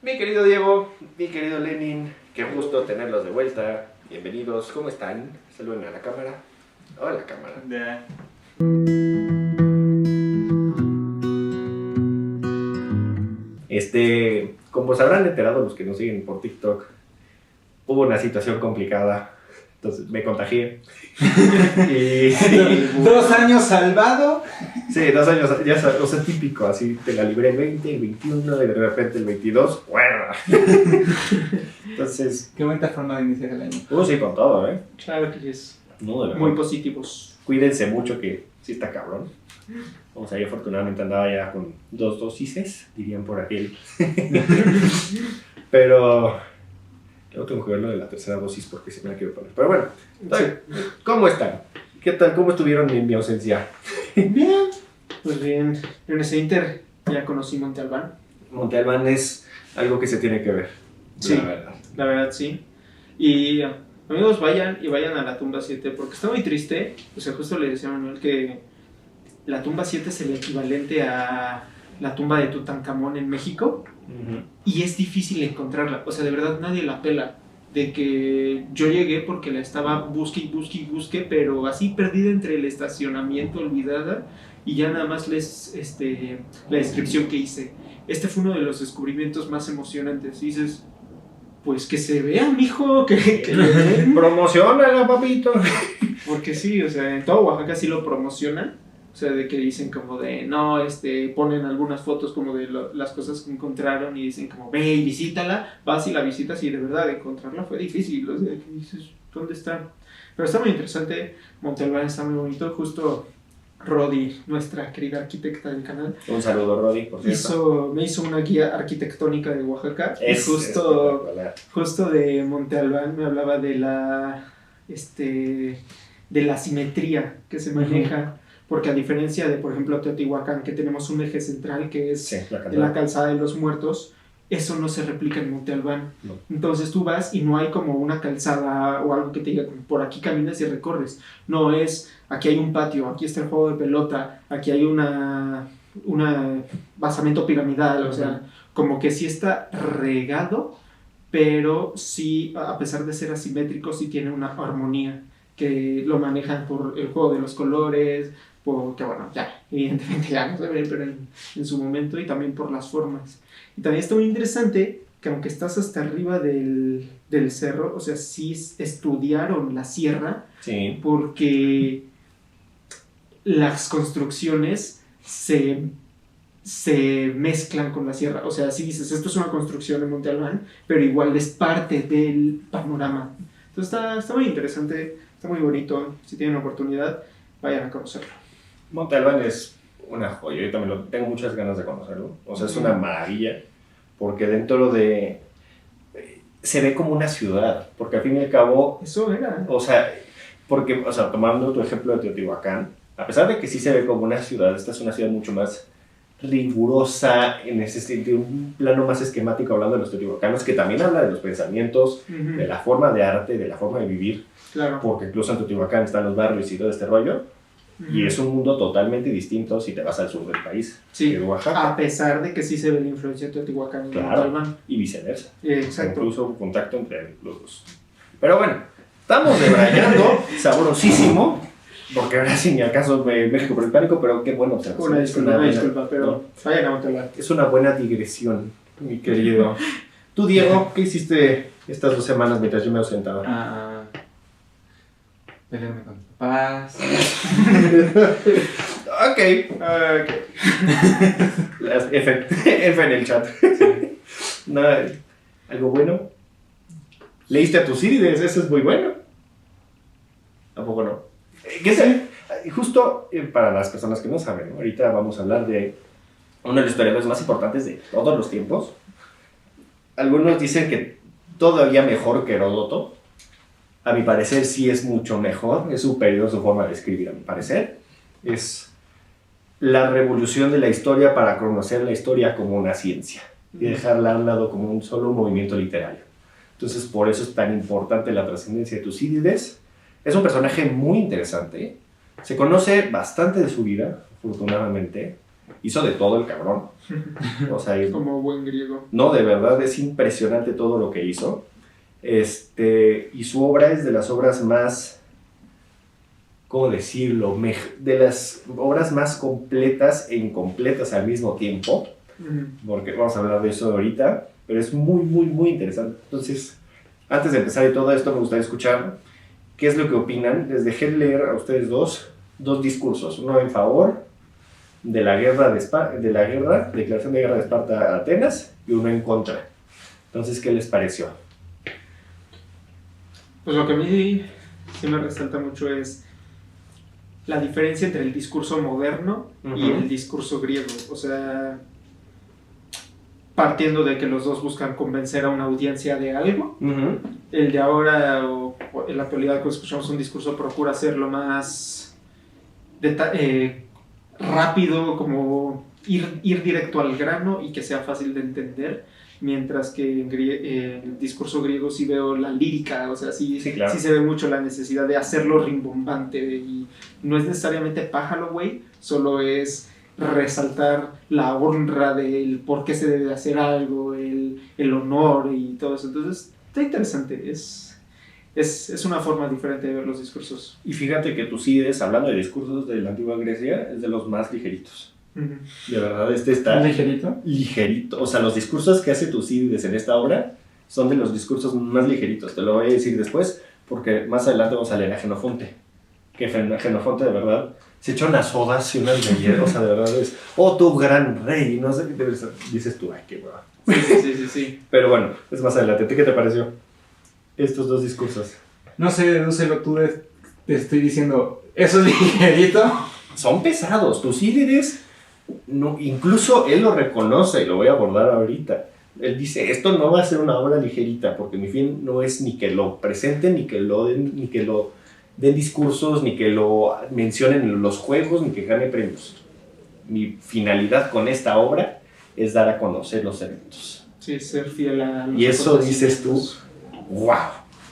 Mi querido Diego, mi querido Lenin, qué gusto tenerlos de vuelta. Bienvenidos, ¿cómo están? Saluden a la cámara. Hola, cámara. Ya. Como se habrán enterado los que nos siguen por TikTok, hubo una situación complicada. Entonces me contagié. y 2 años salvado. Sí, 2 años, ya sabes, o sea, típico, así te la libré el 20, el 21 y de repente el 22, ¡bueno! Entonces, Qué buena forma de iniciar el año. sí, con todo, ¿eh? Claro que es. No, de verdad. Muy positivos. Cuídense mucho que sí está cabrón. O sea, yo afortunadamente andaba ya con 2 dosis, dirían por aquel. Pero yo tengo que ver lo de la tercera dosis porque sí me la quiero poner. Pero bueno, ¿cómo están? ¿Qué tal? ¿Cómo estuvieron en mi ausencia? Bien. Pues bien. En ese Inter ya conocí Monte Albán. Monte Albán es algo que se tiene que ver. Sí. La verdad. La verdad, sí. Y amigos, vayan a la tumba 7 porque está muy triste. O sea, justo le decía a Manuel que la tumba 7 es el equivalente a la tumba de Tutankamón en México. Y es difícil encontrarla. O sea, de verdad nadie la pela. De que yo llegué porque la estaba busque, pero así perdida entre el estacionamiento, olvidada. Y ya nada más la descripción que hice. Este fue uno de los descubrimientos más emocionantes. Y dices, pues que se vea, mijo, que le den. Promocionala, papito. Porque sí, o sea, en todo Oaxaca sí lo promocionan. O sea, de que dicen como de, no, ponen algunas fotos como de las cosas que encontraron y dicen como, ve y visítala, vas y la visitas y de verdad encontrarla fue difícil, o sea, que dices, ¿dónde está? Pero está muy interesante, Monte Albán está muy bonito, justo Rodi, nuestra querida arquitecta del canal, Un saludo, Rodi, por cierto. me hizo una guía arquitectónica de Oaxaca y Es justo de Monte Albán me hablaba de la simetría que se maneja. Porque a diferencia de, por ejemplo, Teotihuacán, que tenemos un eje central que es la calzada de los muertos, eso no se replica en Monte Albán. No. Entonces tú vas y no hay como una calzada o algo que te diga, por aquí caminas y recorres. No, es, aquí hay un patio, aquí está el juego de pelota, aquí hay una basamento piramidal, o sea, como que sí está regado, pero sí, a pesar de ser asimétrico, sí tiene una armonía, que lo manejan por el juego de los colores, porque bueno, ya, evidentemente ya no se ve, pero en su momento, y también por las formas. Y también está muy interesante que aunque estás hasta arriba del cerro, o sea, sí estudiaron la sierra, sí, porque las construcciones se mezclan con la sierra. O sea, si dices, esto es una construcción de Monte Albán, pero igual es parte del panorama. Entonces está muy interesante, está muy bonito. Si tienen oportunidad, vayan a conocerlo. Monte Albán es una joya, yo también tengo muchas ganas de conocerlo. O sea, es una maravilla, porque dentro de... se ve como una ciudad, porque al fin y al cabo... Eso era. O sea, tomando tu ejemplo de Teotihuacán, a pesar de que sí se ve como una ciudad, esta es una ciudad mucho más rigurosa, en ese sentido, un plano más esquemático, hablando de los teotihuacanos, que también habla de los pensamientos, de la forma de arte, de la forma de vivir, Claro. porque incluso en Teotihuacán están los barrios y todo este rollo, y es un mundo totalmente distinto si te vas al sur del país, Sí, que es Oaxaca. a pesar de que sí se ve la influencia de Teotihuacán en Claro. Monte Albán. Y viceversa. Exacto. Incluso un contacto entre los dos. Pero bueno, estamos debrayando, sabrosísimo, porque ahora sí, ni acaso México prehispánico, pero qué bueno. O sea, Una disculpa, no, pero vayan a Monte Albán. es una buena digresión, mi querido. Tú, Diego, ¿qué hiciste estas 2 semanas mientras yo me ausentaba? Pelearme con mis papás. Ok. Las F en el chat. Nada, ¿algo bueno? ¿Leíste a Tucídides? Eso es muy bueno. Tampoco no. ¿Qué sé? Justo para las personas que no saben, ¿no? Ahorita vamos a hablar de uno de los historiadores más importantes de todos los tiempos. Algunos dicen que todavía mejor que Heródoto. A mi parecer sí es mucho mejor, es superior su forma de escribir, a mi parecer. Es la revolución de la historia para conocer la historia como una ciencia y dejarla a un lado como un solo movimiento literario. Entonces por eso es tan importante la trascendencia de Tucídides. Es un personaje muy interesante, se conoce bastante de su vida, afortunadamente. Hizo de todo el cabrón. O sea, Como buen griego. no, de verdad es impresionante todo lo que hizo. Y su obra es de las obras más, ¿cómo decirlo? De las obras más completas e incompletas al mismo tiempo. Porque vamos a hablar de eso ahorita, pero es muy, muy, muy interesante. Entonces, antes de empezar y todo esto, me gustaría escuchar qué es lo que opinan. Les dejé leer a ustedes dos discursos, uno en favor de la guerra declaración de guerra de Esparta a Atenas, y uno en contra. Entonces, ¿qué les pareció? Pues lo que a mí sí me resalta mucho es la diferencia entre el discurso moderno y el discurso griego. O sea, partiendo de que los dos buscan convencer a una audiencia de algo, el de ahora o en la actualidad que escuchamos un discurso procura ser lo más rápido, como ir directo al grano y que sea fácil de entender, mientras que en el discurso griego sí veo la lírica, o sea, sí, claro. Sí se ve mucho la necesidad de hacerlo rimbombante, y no es necesariamente pájaro, güey, solo es resaltar la honra del por qué se debe hacer algo, el honor y todo eso. Entonces, está interesante, es una forma diferente de ver los discursos. Y fíjate que Tucídides, hablando de discursos de la antigua Grecia, es de los más ligeritos. De verdad, está ¿Ligerito? ligerito. O sea, los discursos que hace Tucídides en esta obra son de los discursos más ligeritos. Te lo voy a decir después, porque más adelante vamos a leer a Jenofonte. Que Jenofonte, de verdad, se echó unas odas y unas belleras. O sea, de verdad es, oh, tu gran rey. No sé qué dices tú, ay, qué hueva. Sí. Pero bueno, es más adelante. ¿Qué te pareció estos dos discursos? No sé, dedúcelo tú, te estoy diciendo, ¿eso es ligerito? Son pesados. Tucídides, no, incluso él lo reconoce, y lo voy a abordar ahorita. Él dice, esto no va a ser una obra ligerita, porque mi fin no es ni que lo presenten, ni que lo den discursos, ni que lo mencionen en los juegos, ni que gane premios. Mi finalidad con esta obra es dar a conocer los eventos. Sí, ser fiel a los y eso dices tú, acontecimientos. wow,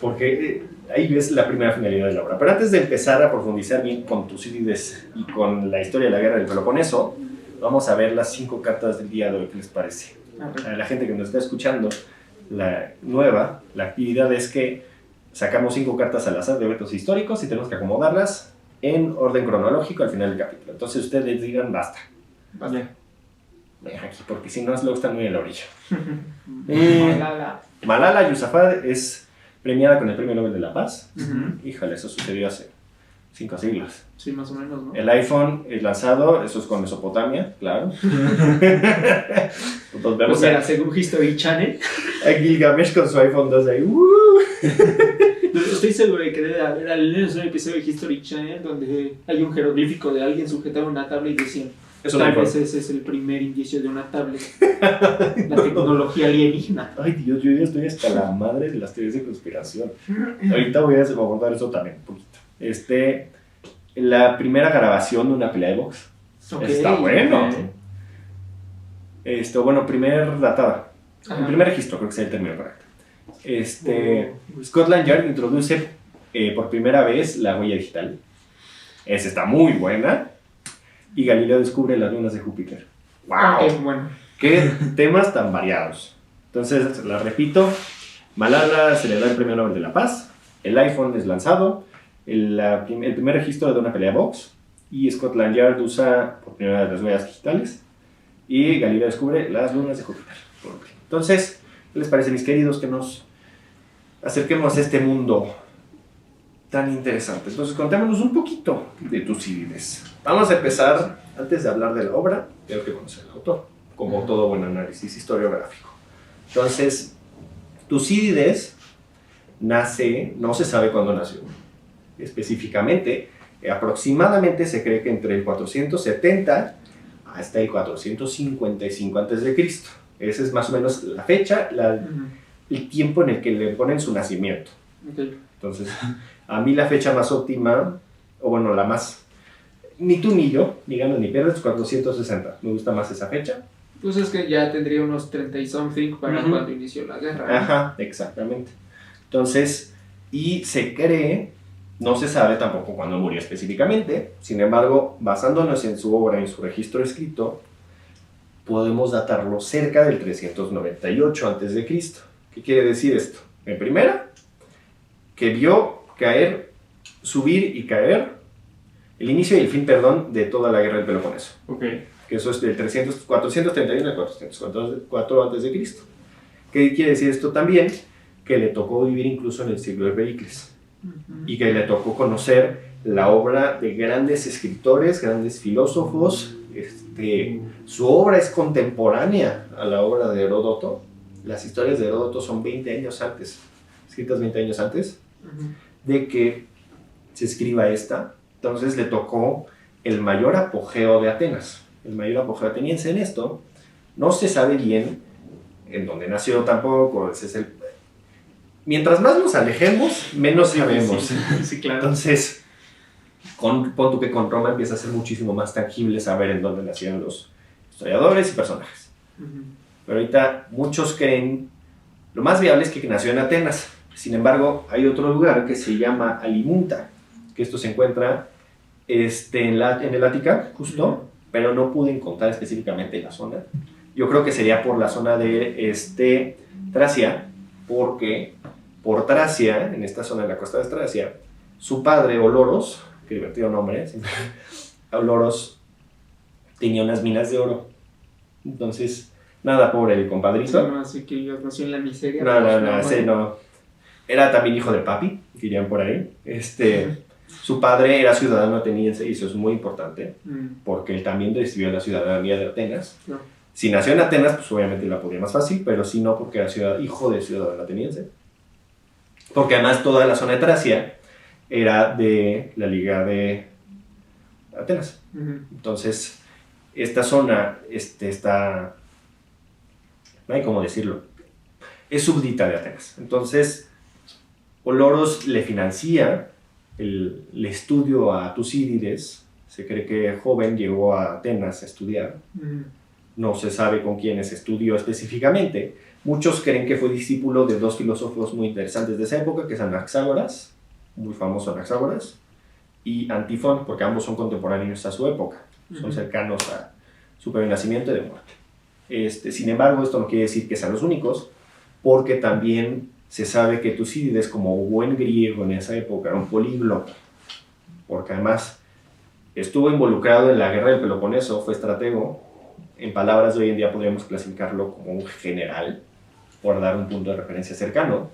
porque ahí ves la primera finalidad de la obra. Pero antes de empezar a profundizar bien con Tucídides y con la historia de la guerra del Peloponeso, vamos a ver las 5 cartas del día de hoy. ¿Qué les parece? A la gente que nos está escuchando, la actividad es que sacamos 5 cartas al azar de eventos históricos y tenemos que acomodarlas en orden cronológico al final del capítulo. Entonces ustedes digan basta. Vale. Aquí, porque si no, luego están muy en la orilla. Malala. Malala Yousafzai es premiada con el Premio Nobel de la Paz. Híjole, eso sucedió hace 5 siglos. Sí, más o menos, ¿no? El iPhone es lanzado, eso es con Mesopotamia, claro. Entonces vemos O sea, según History Channel. a Gilgamesh con su iPhone 2 ahí. Estoy seguro de que debe haber al menos un episodio de History Channel donde hay un jeroglífico de alguien sujetando una tablet y decían, Es un tal iPhone. vez ese es el primer indicio de una tablet. La tecnología alienígena. Ay, Dios, yo ya estoy hasta la madre de las teorías de conspiración. Ahorita voy a abordar eso también un poquito. La primera grabación de una pelea de box. Ok. Está bueno. Bueno, primer datada. Ajá. El primer registro, creo que es el término correcto. Scotland Yard introduce por primera vez la huella digital. Esa está muy buena. Y Galileo descubre las lunas de Júpiter. ¡Wow! Ok, bueno. ¡Qué temas tan variados! Entonces, la repito. Malala se le da el Premio Nobel de la Paz. El iPhone es lanzado. El primer registro de una pelea de box. Y Scotland Yard usa por primera vez las huellas digitales. Y Galileo descubre las lunas de Júpiter. Entonces, ¿qué les parece, mis queridos, que nos acerquemos a este mundo tan interesante? Entonces, contémonos un poquito de Tucídides. Vamos a empezar, antes de hablar de la obra, tengo que conocer al autor, como todo buen análisis historiográfico. Entonces, Tucídides nace, no se sabe cuándo nació específicamente, aproximadamente se cree que entre el 470 hasta el 455 a.C. Esa es más o menos la fecha, el tiempo en el que le ponen su nacimiento. Okay. Entonces, a mí la fecha más óptima, o bueno, la más, ni tú ni yo, ni ganas ni pierdes, 460. Me gusta más esa fecha. Pues es que ya tendría unos 30 y something para cuando inició la guerra, ¿no? Ajá, exactamente. Entonces, y se cree, no se sabe tampoco cuándo murió específicamente, sin embargo, basándonos en su obra, en su registro escrito, podemos datarlo cerca del 398 a.C. ¿Qué quiere decir esto? En primera, que vio caer, subir y caer el inicio y el fin, perdón, de toda la guerra del Peloponeso. Ok. Que eso es del 431 al 404 a.C. ¿Qué quiere decir esto también? Que le tocó vivir incluso en el siglo de Pericles y que le tocó conocer la obra de grandes escritores, grandes filósofos. Su obra es contemporánea a la obra de Heródoto. Las historias de Heródoto son 20 años antes, escritas 20 años antes de que se escriba esta. Entonces le tocó el mayor apogeo de Atenas, el mayor apogeo ateniense. En esto no se sabe bien en dónde nació tampoco. Mientras más nos alejemos, menos sabemos. Sí, claro. Entonces, pon tú que con Roma empieza a ser muchísimo más tangible saber en dónde nacieron los historiadores y personajes. Pero ahorita muchos creen, lo más viable es que nació en Atenas. Sin embargo, hay otro lugar que se llama Alimunta, que esto se encuentra en el Ática, justo, pero no pude encontrar específicamente la zona. Yo creo que sería por la zona de Tracia, porque por Tracia, en esta zona de la costa de Tracia, su padre, Oloros, qué divertido nombre, Oloros tenía unas minas de oro. Entonces, nada, pobre el compadrito. No, así que yo nací en la miseria. No. Era también hijo de papi, dirían por ahí. Su padre era ciudadano ateniense y eso es muy importante, porque él también recibió la ciudadanía de Atenas. No. Si nació en Atenas, pues obviamente la podía más fácil, pero si no, porque era hijo de ciudadano ateniense. Porque además toda la zona de Tracia era de la Liga de Atenas. Entonces, esta zona está, no hay cómo decirlo, es súbdita de Atenas. Entonces, Oloros le financia el estudio a Tucídides. Se cree que joven llegó a Atenas a estudiar. No se sabe con quiénes estudió específicamente. Muchos creen que fue discípulo de dos filósofos muy interesantes de esa época, que son Anaxágoras, muy famoso Anaxágoras, y Antifón, porque ambos son contemporáneos a su época, son cercanos a su previo nacimiento y de muerte. Sin embargo, esto no quiere decir que sean los únicos, porque también se sabe que Tucídides, como buen griego en esa época, era un políglota, porque además estuvo involucrado en la guerra del Peloponeso, fue estratego. En palabras de hoy en día podríamos clasificarlo como un general, por dar un punto de referencia cercano.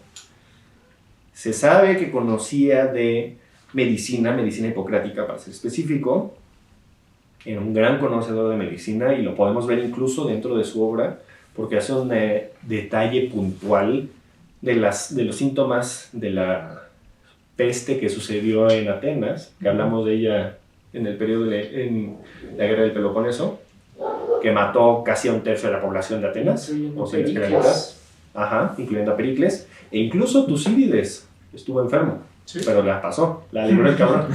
Se sabe que conocía de medicina hipocrática para ser específico. Era un gran conocedor de medicina y lo podemos ver incluso dentro de su obra, porque hace un detalle puntual de los síntomas de la peste que sucedió en Atenas, que hablamos de ella en el periodo en la guerra del Peloponeso, que mató casi a un tercio de la población de Atenas, o sea, incluyendo a Pericles, e incluso Tucídides estuvo enfermo, pero la pasó, la libró el cabrón.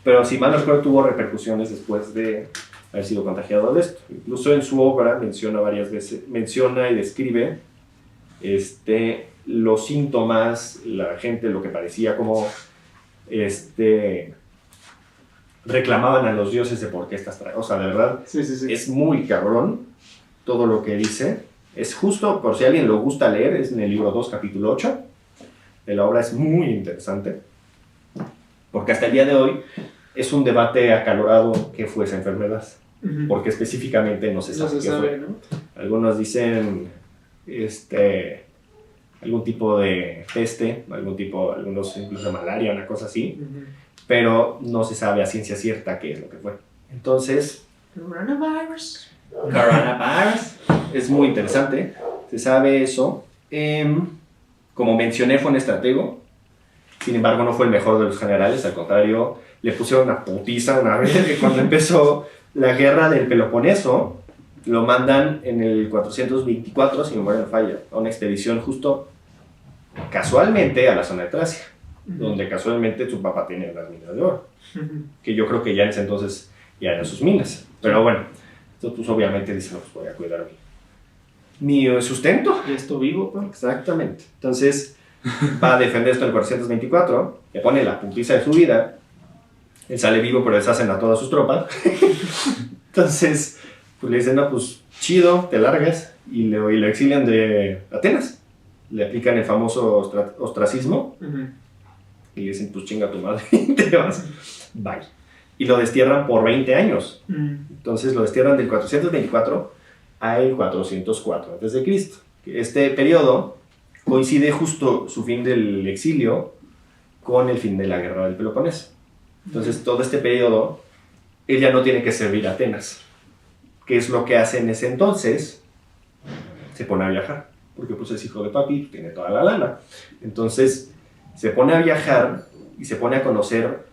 Pero si mal no recuerdo, tuvo repercusiones después de haber sido contagiado de esto. Incluso en su obra menciona varias veces, menciona y describe los síntomas, la gente, lo que parecía como reclamaban a los dioses de por qué estas o sea, de verdad, es muy cabrón todo lo que dice. Es justo, por si a alguien lo gusta leer, es en el libro 2, capítulo 8. La obra es muy interesante, porque hasta el día de hoy es un debate acalorado qué fue esa enfermedad, porque específicamente no se sabe qué fue. ¿No? Algunos dicen algún tipo de peste, algunos incluso malaria, una cosa así, pero no se sabe a ciencia cierta qué es lo que fue. Entonces, Coronavirus. Es muy interesante, se sabe eso. Como mencioné, fue un estratego, sin embargo no fue el mejor de los generales, al contrario, le pusieron una putiza una vez que cuando empezó la guerra del Peloponeso, lo mandan en el 424, si no me falla, a una expedición justo casualmente a la zona de Tracia, donde casualmente su papá tenía las minas de oro, que yo creo que ya en ese entonces ya eran sus minas. Pero bueno, entonces pues obviamente dice, no, pues voy a cuidar mi sustento. Y esto vivo, pues. Exactamente. Entonces va a defender esto en el 424, le pone la putiza de su vida, él sale vivo pero deshacen a todas sus tropas. Entonces pues le dicen, no, pues chido, te largas, y lo exilian de Atenas. Le aplican el famoso ostracismo, y le dicen, pues chinga tu madre, te vas, bye. Y lo destierran por 20 años. Entonces lo destierran del 424 al 404 a.C. Este periodo coincide justo su fin del exilio con el fin de la guerra del Peloponeso. Entonces todo este periodo, él ya no tiene que servir a Atenas. ¿Qué es lo que hace en ese entonces? Se pone a viajar, porque pues es hijo de papi, tiene toda la lana. Entonces se pone a viajar y se pone a conocer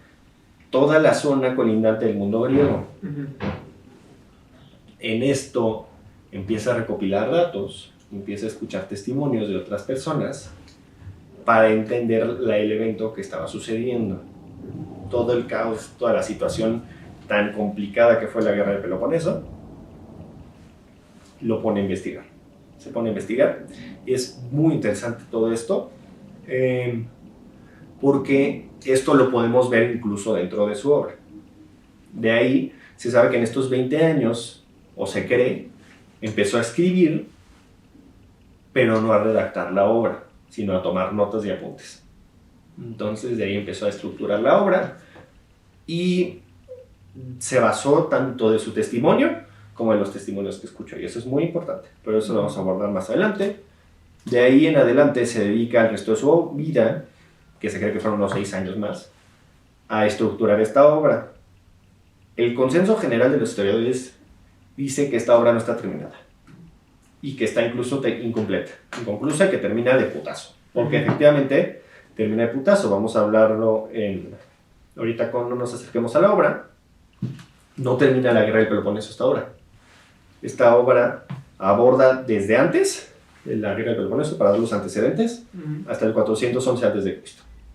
toda la zona colindante del mundo griego. En esto empieza a recopilar datos, empieza a escuchar testimonios de otras personas para entender el evento que estaba sucediendo. Todo el caos, toda la situación tan complicada que fue la guerra del Peloponeso, lo pone a investigar. Se pone a investigar y es muy interesante todo esto, porque esto lo podemos ver incluso dentro de su obra. De ahí se sabe que en estos 20 años, o se cree, empezó a escribir, pero no a redactar la obra, sino a tomar notas y apuntes. Entonces de ahí empezó a estructurar la obra y se basó tanto de su testimonio como de los testimonios que escuchó, y eso es muy importante, pero eso lo vamos a abordar más adelante. De ahí en adelante se dedica el resto de su vida, que se cree que fueron unos 6 años más, a estructurar esta obra. El consenso general de los historiadores dice que esta obra no está terminada y que está incluso incompleta, inconclusa, que termina de putazo, porque efectivamente termina de putazo. Vamos a hablarlo ahorita cuando nos acerquemos a la obra. No termina la guerra del Peloponeso esta obra. Esta obra aborda desde antes de la guerra del Peloponeso, para dar los antecedentes, hasta el 411 a.C.,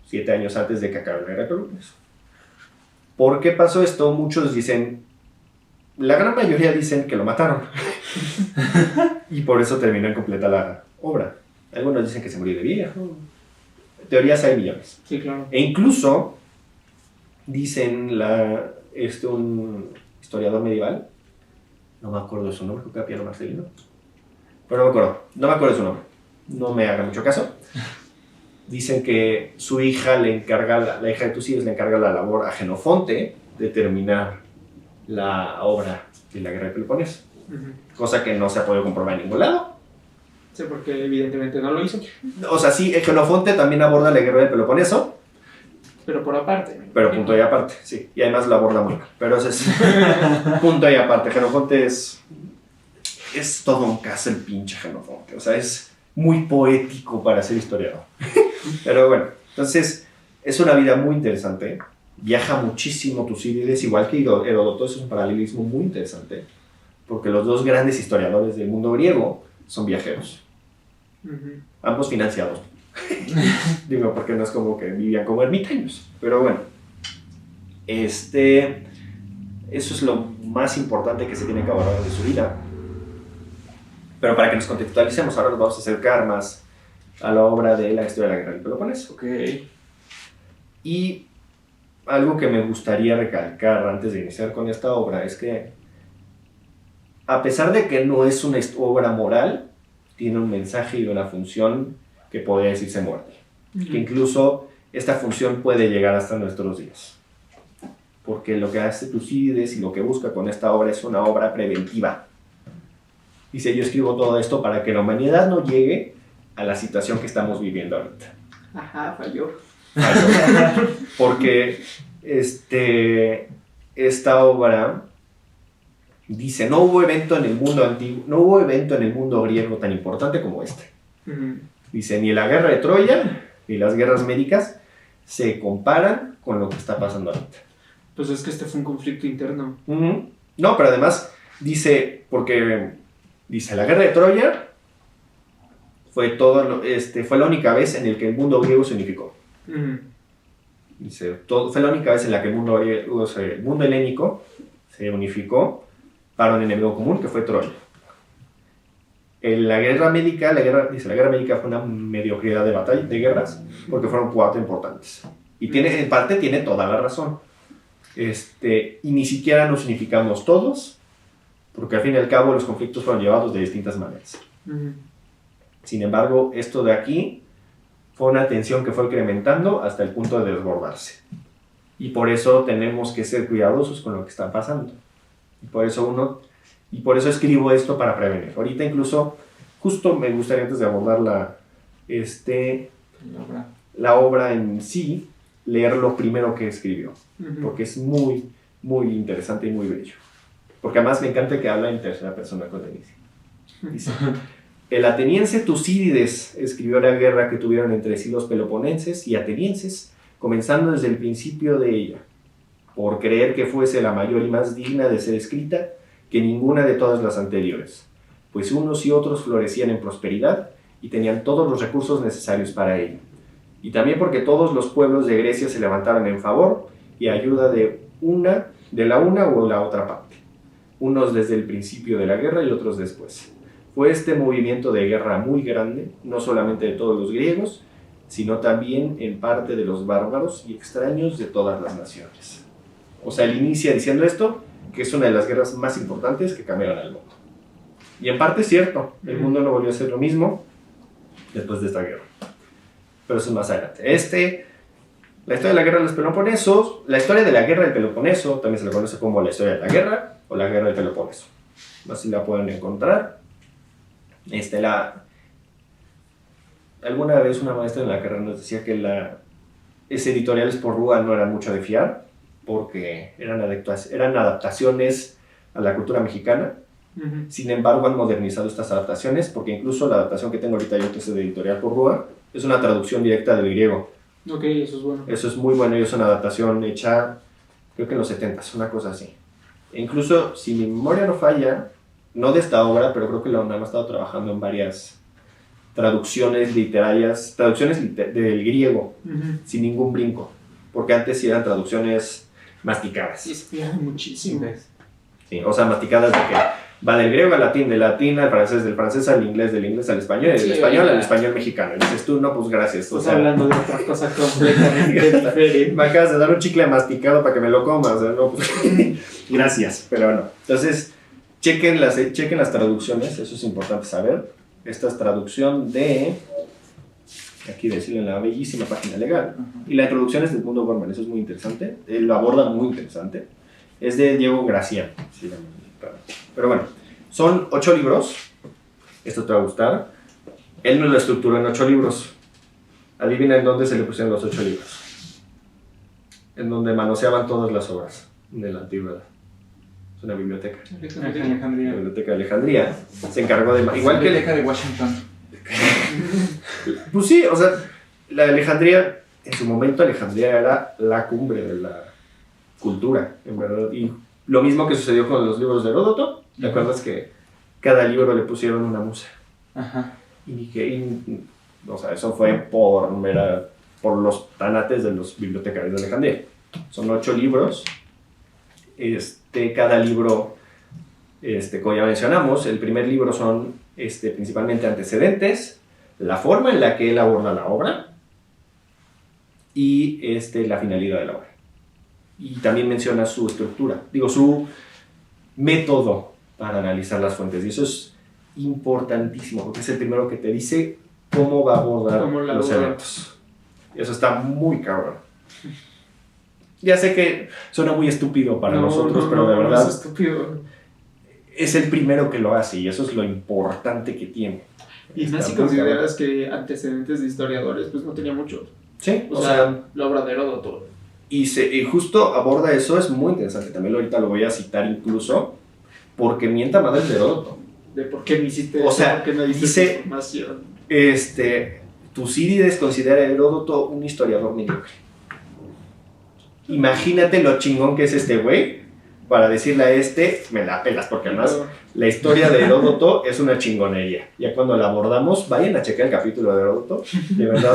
7 años antes de que acabe la guerra del Peloponeso. ¿Por qué pasó esto? Muchos dicen, la gran mayoría dicen que lo mataron y por eso terminó incompleta la obra. Algunos dicen que se murió de viejo. Teorías hay millones. Sí, claro. E incluso dicen un historiador medieval, no me acuerdo de su nombre, creo que era Piero Marcelino, pero no me acuerdo de su nombre, no me haga mucho caso. Dicen que su hija la hija de Tucídides le encarga la labor a Jenofonte de terminar la obra de la guerra de Peloponeso, cosa que no se ha podido comprobar en ningún lado. Sí, porque evidentemente no lo hizo. O sea, sí, Jenofonte también aborda la guerra del Peloponeso, pero por aparte. Pero punto y aparte, sí. Y además la aborda muy mal. Pero ese es punto y aparte. Jenofonte es todo un caso el pinche Jenofonte. O sea, es muy poético para ser historiador. Pero bueno, entonces es una vida muy interesante. Viaja muchísimo Tucídides, igual que Heródoto. Es un paralelismo muy interesante, porque los dos grandes historiadores del mundo griego son viajeros. Ambos financiados. Digo, porque no es como que vivían como ermitaños, pero bueno, eso es lo más importante que se tiene que abordar de su vida. Pero para que nos contextualicemos, ahora nos vamos a acercar más a la obra de la historia de la guerra del Peloponeso. Y algo que me gustaría recalcar antes de iniciar con esta obra es que, a pesar de que no es una obra moral, tiene un mensaje y una función que podría decirse muerte. Que incluso esta función puede llegar hasta nuestros días. Porque lo que hace Tucídides y lo que busca con esta obra es una obra preventiva. Dice, yo escribo todo esto para que la humanidad no llegue a la situación que estamos viviendo ahorita. Ajá, falló. Porque esta obra dice, no hubo evento en el mundo antiguo, no hubo evento en el mundo griego tan importante como este. Dice, ni la guerra de Troya ni las guerras médicas se comparan con lo que está pasando ahorita. Pues es que fue un conflicto interno. No, pero además dice, la guerra de Troya fue la única vez en la que el mundo griego se unificó. Dice, fue la única vez en la que el mundo helénico se unificó para un enemigo común, que fue Troya. La guerra médica fue una mediocridad de guerras, porque fueron 4 importantes. Y en parte tiene toda la razón. Y ni siquiera nos unificamos todos porque al fin y al cabo los conflictos fueron llevados de distintas maneras. Ujú. Sin embargo, esto de aquí fue una tensión que fue incrementando hasta el punto de desbordarse. Y por eso tenemos que ser cuidadosos con lo que está pasando. Y por eso escribo esto para prevenir. Ahorita incluso, justo me gustaría antes de abordar la obra en sí, leer lo primero que escribió, Ujú. porque es muy, muy interesante y muy bello. Porque además me encanta que habla en tercera persona con Denise. Dice, el ateniense Tucídides escribió la guerra que tuvieron entre sí los peloponenses y atenienses, comenzando desde el principio de ella, por creer que fuese la mayor y más digna de ser escrita que ninguna de todas las anteriores, pues unos y otros florecían en prosperidad y tenían todos los recursos necesarios para ello. Y también porque todos los pueblos de Grecia se levantaron en favor y ayuda de la una o la otra parte, unos desde el principio de la guerra y otros después. Fue este movimiento de guerra muy grande, no solamente de todos los griegos, sino también en parte de los bárbaros y extraños de todas las naciones. O sea, él inicia diciendo esto, que es una de las guerras más importantes que cambiaron al mundo. Y en parte es cierto, el mundo no volvió a ser lo mismo después de esta guerra. Pero eso es más adelante. La historia de la guerra de los Peloponesos, la historia de la guerra del Peloponeso, también se le conoce como la historia de la guerra o la guerra del Peloponeso. Así la pueden encontrar. Alguna vez una maestra en la carrera nos decía que ese editoriales por Rúa no eran mucho de fiar, porque eran adaptaciones a la cultura mexicana. Ujú. Sin embargo, han modernizado estas adaptaciones, porque incluso la adaptación que tengo ahorita yo, que es de editorial por Rúa, es una traducción directa del griego. Ok, eso es bueno. Eso es muy bueno y es una adaptación hecha, creo que en los 70s, una cosa así. E incluso, si mi memoria no falla, no de esta obra, pero creo que la UNAM ha estado trabajando en varias traducciones literarias, del griego, Ujú. sin ningún brinco, porque antes sí eran traducciones masticadas. Sí, se pierde muchísimo. Sí, o sea, masticadas de que va del griego al latín, del latín al francés, del francés al inglés, del inglés al español, y del Sí, español ya. al español mexicano. Y dices tú, no, pues gracias. O Estás sea, hablando de otra cosa completamente diferente. me acabas de dar un chicle masticado para que me lo comas. O sea, no, pues, gracias, pero no. Entonces, chequen las traducciones, eso es importante saber. Esta es traducción de, aquí decirle en la bellísima página legal. Y la introducción es del mundo Gorman, eso es muy interesante. Él lo aborda muy interesante. Es de Diego Gracián. Sí, pero bueno, son 8 libros. Esto te va a gustar. Él nos lo estructuró en 8 libros. Adivina en dónde se le pusieron los 8 libros. En donde manoseaban todas las obras de la antigüedad. Es una biblioteca. La Alejandría. biblioteca de Alejandría. Se encargó de... Igual que... Biblioteca de Washington. Pues sí, o sea, la Alejandría, en su momento Alejandría era la cumbre de la cultura, en verdad. Y lo mismo que sucedió con los libros de Heródoto. ¿Te acuerdas que cada libro le pusieron una musa? Ajá. O sea, eso fue por los tanates de los bibliotecarios de Alejandría. Son 8 libros. Cada libro, como ya mencionamos, el primer libro son principalmente antecedentes, la forma en la que él aborda la obra y la finalidad de la obra. Y también menciona su estructura, su método para analizar las fuentes. Y eso es importantísimo, porque es el primero que te dice cómo va a abordar los eventos. Y eso está muy cabrón. Ya sé que suena muy estúpido para nosotros, pero de verdad es estúpido. Es el primero que lo hace y eso es lo importante que tiene. Y más si consideras que antecedentes de historiadores, pues no tenía muchos. Sí, o sea, la obra de Heródoto. Y justo aborda eso, es muy interesante. También ahorita lo voy a citar incluso, porque mienta madre de Heródoto. De por qué me hiciste o sea, ¿por qué no dice, información? Tucídides considera a Heródoto un historiador mediocre. Imagínate lo chingón que es este güey para decirle a me la pelas, porque además la historia de Heródoto es una chingonería. Ya cuando la abordamos, vayan a checar el capítulo de Heródoto, de verdad.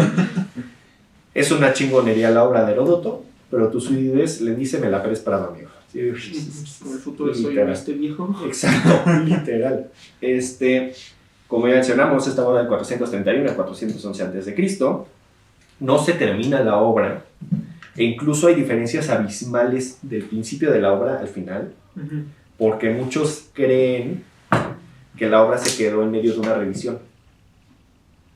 Es una chingonería la obra de Heródoto, pero Tucídides le dice, me la peles para tu amigo. Con el futuro soy viejo. Exacto, literal. Como ya mencionamos, esta obra del 431 al 411 a.C., no se termina la obra. E incluso hay diferencias abismales del principio de la obra al final, porque muchos creen que la obra se quedó en medio de una revisión.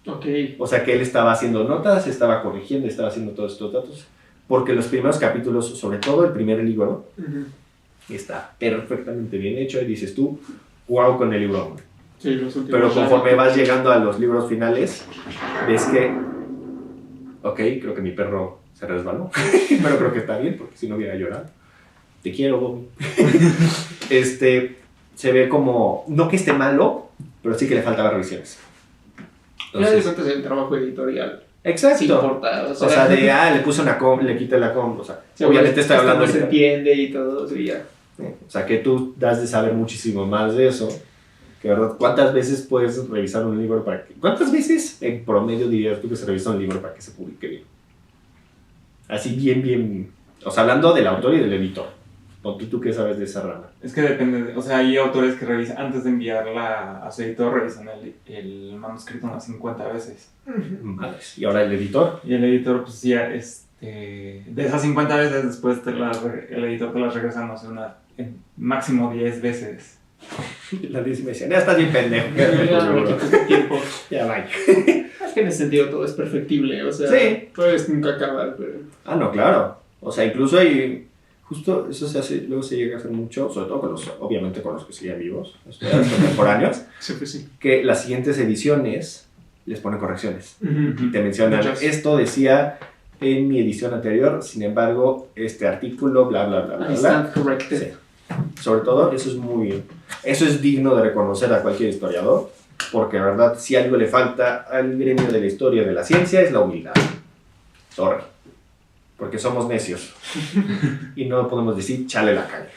Ok. O sea, que él estaba haciendo notas, estaba corrigiendo, estaba haciendo todos estos datos, porque los primeros capítulos, sobre todo el primer libro, Ujú. está perfectamente bien hecho y dices tú, wow con el libro. Sí, los últimos. Pero conforme vas llegando a los libros finales, ves que, ok, creo que mi perro se resbaló, pero creo que está bien, porque si no hubiera llorado. Te quiero, Bobby. Se ve como, no que esté malo, pero sí que le faltaban revisiones. Ya de cuentas el trabajo editorial. Exacto. Sí importa. O sea, le puse una com, le quité la com, o sea, sí, obviamente estoy hablando no se ahorita. entiende y todo, sí, ya. O sea, que tú das de saber muchísimo más de eso. Que verdad, ¿cuántas veces puedes revisar un libro para que... ¿Cuántas veces en promedio dirías tú que se revisa un libro para que se publique bien? Así bien... O sea, hablando del autor y del editor. ¿O tú qué sabes de esa rama? Es que depende, o sea, hay autores que revisan, antes de enviarla a su editor, revisan el manuscrito unas 50 veces. Madres. ¿Y ahora el editor? Y el editor, pues ya, de esas 50 veces, después el editor te las regresa, no sé, máximo 10 veces. La 10 me decían, ya estás bien pendejo. Ya, me quitas el tiempo. Ya vaya. Es que en ese sentido todo es perfectible, o sea, Sí. puedes nunca acabar, pero... Ah, no, claro. O sea, incluso hay... Justo eso se hace, luego se llega a hacer mucho, sobre todo obviamente con los que siguen vivos, los contemporáneos, Sí, pues sí. que las siguientes ediciones les ponen correcciones. Ujú. Y te mencionan, Muchas. esto decía en mi edición anterior, sin embargo, este artículo, bla, bla, bla, bla, I bla. stand corrected. Sí. Sobre todo, eso es digno de reconocer a cualquier historiador, porque la verdad, si algo le falta al gremio de la historia de la ciencia es la humildad. Sorry. Porque somos necios. Y no podemos decir, chale la calle.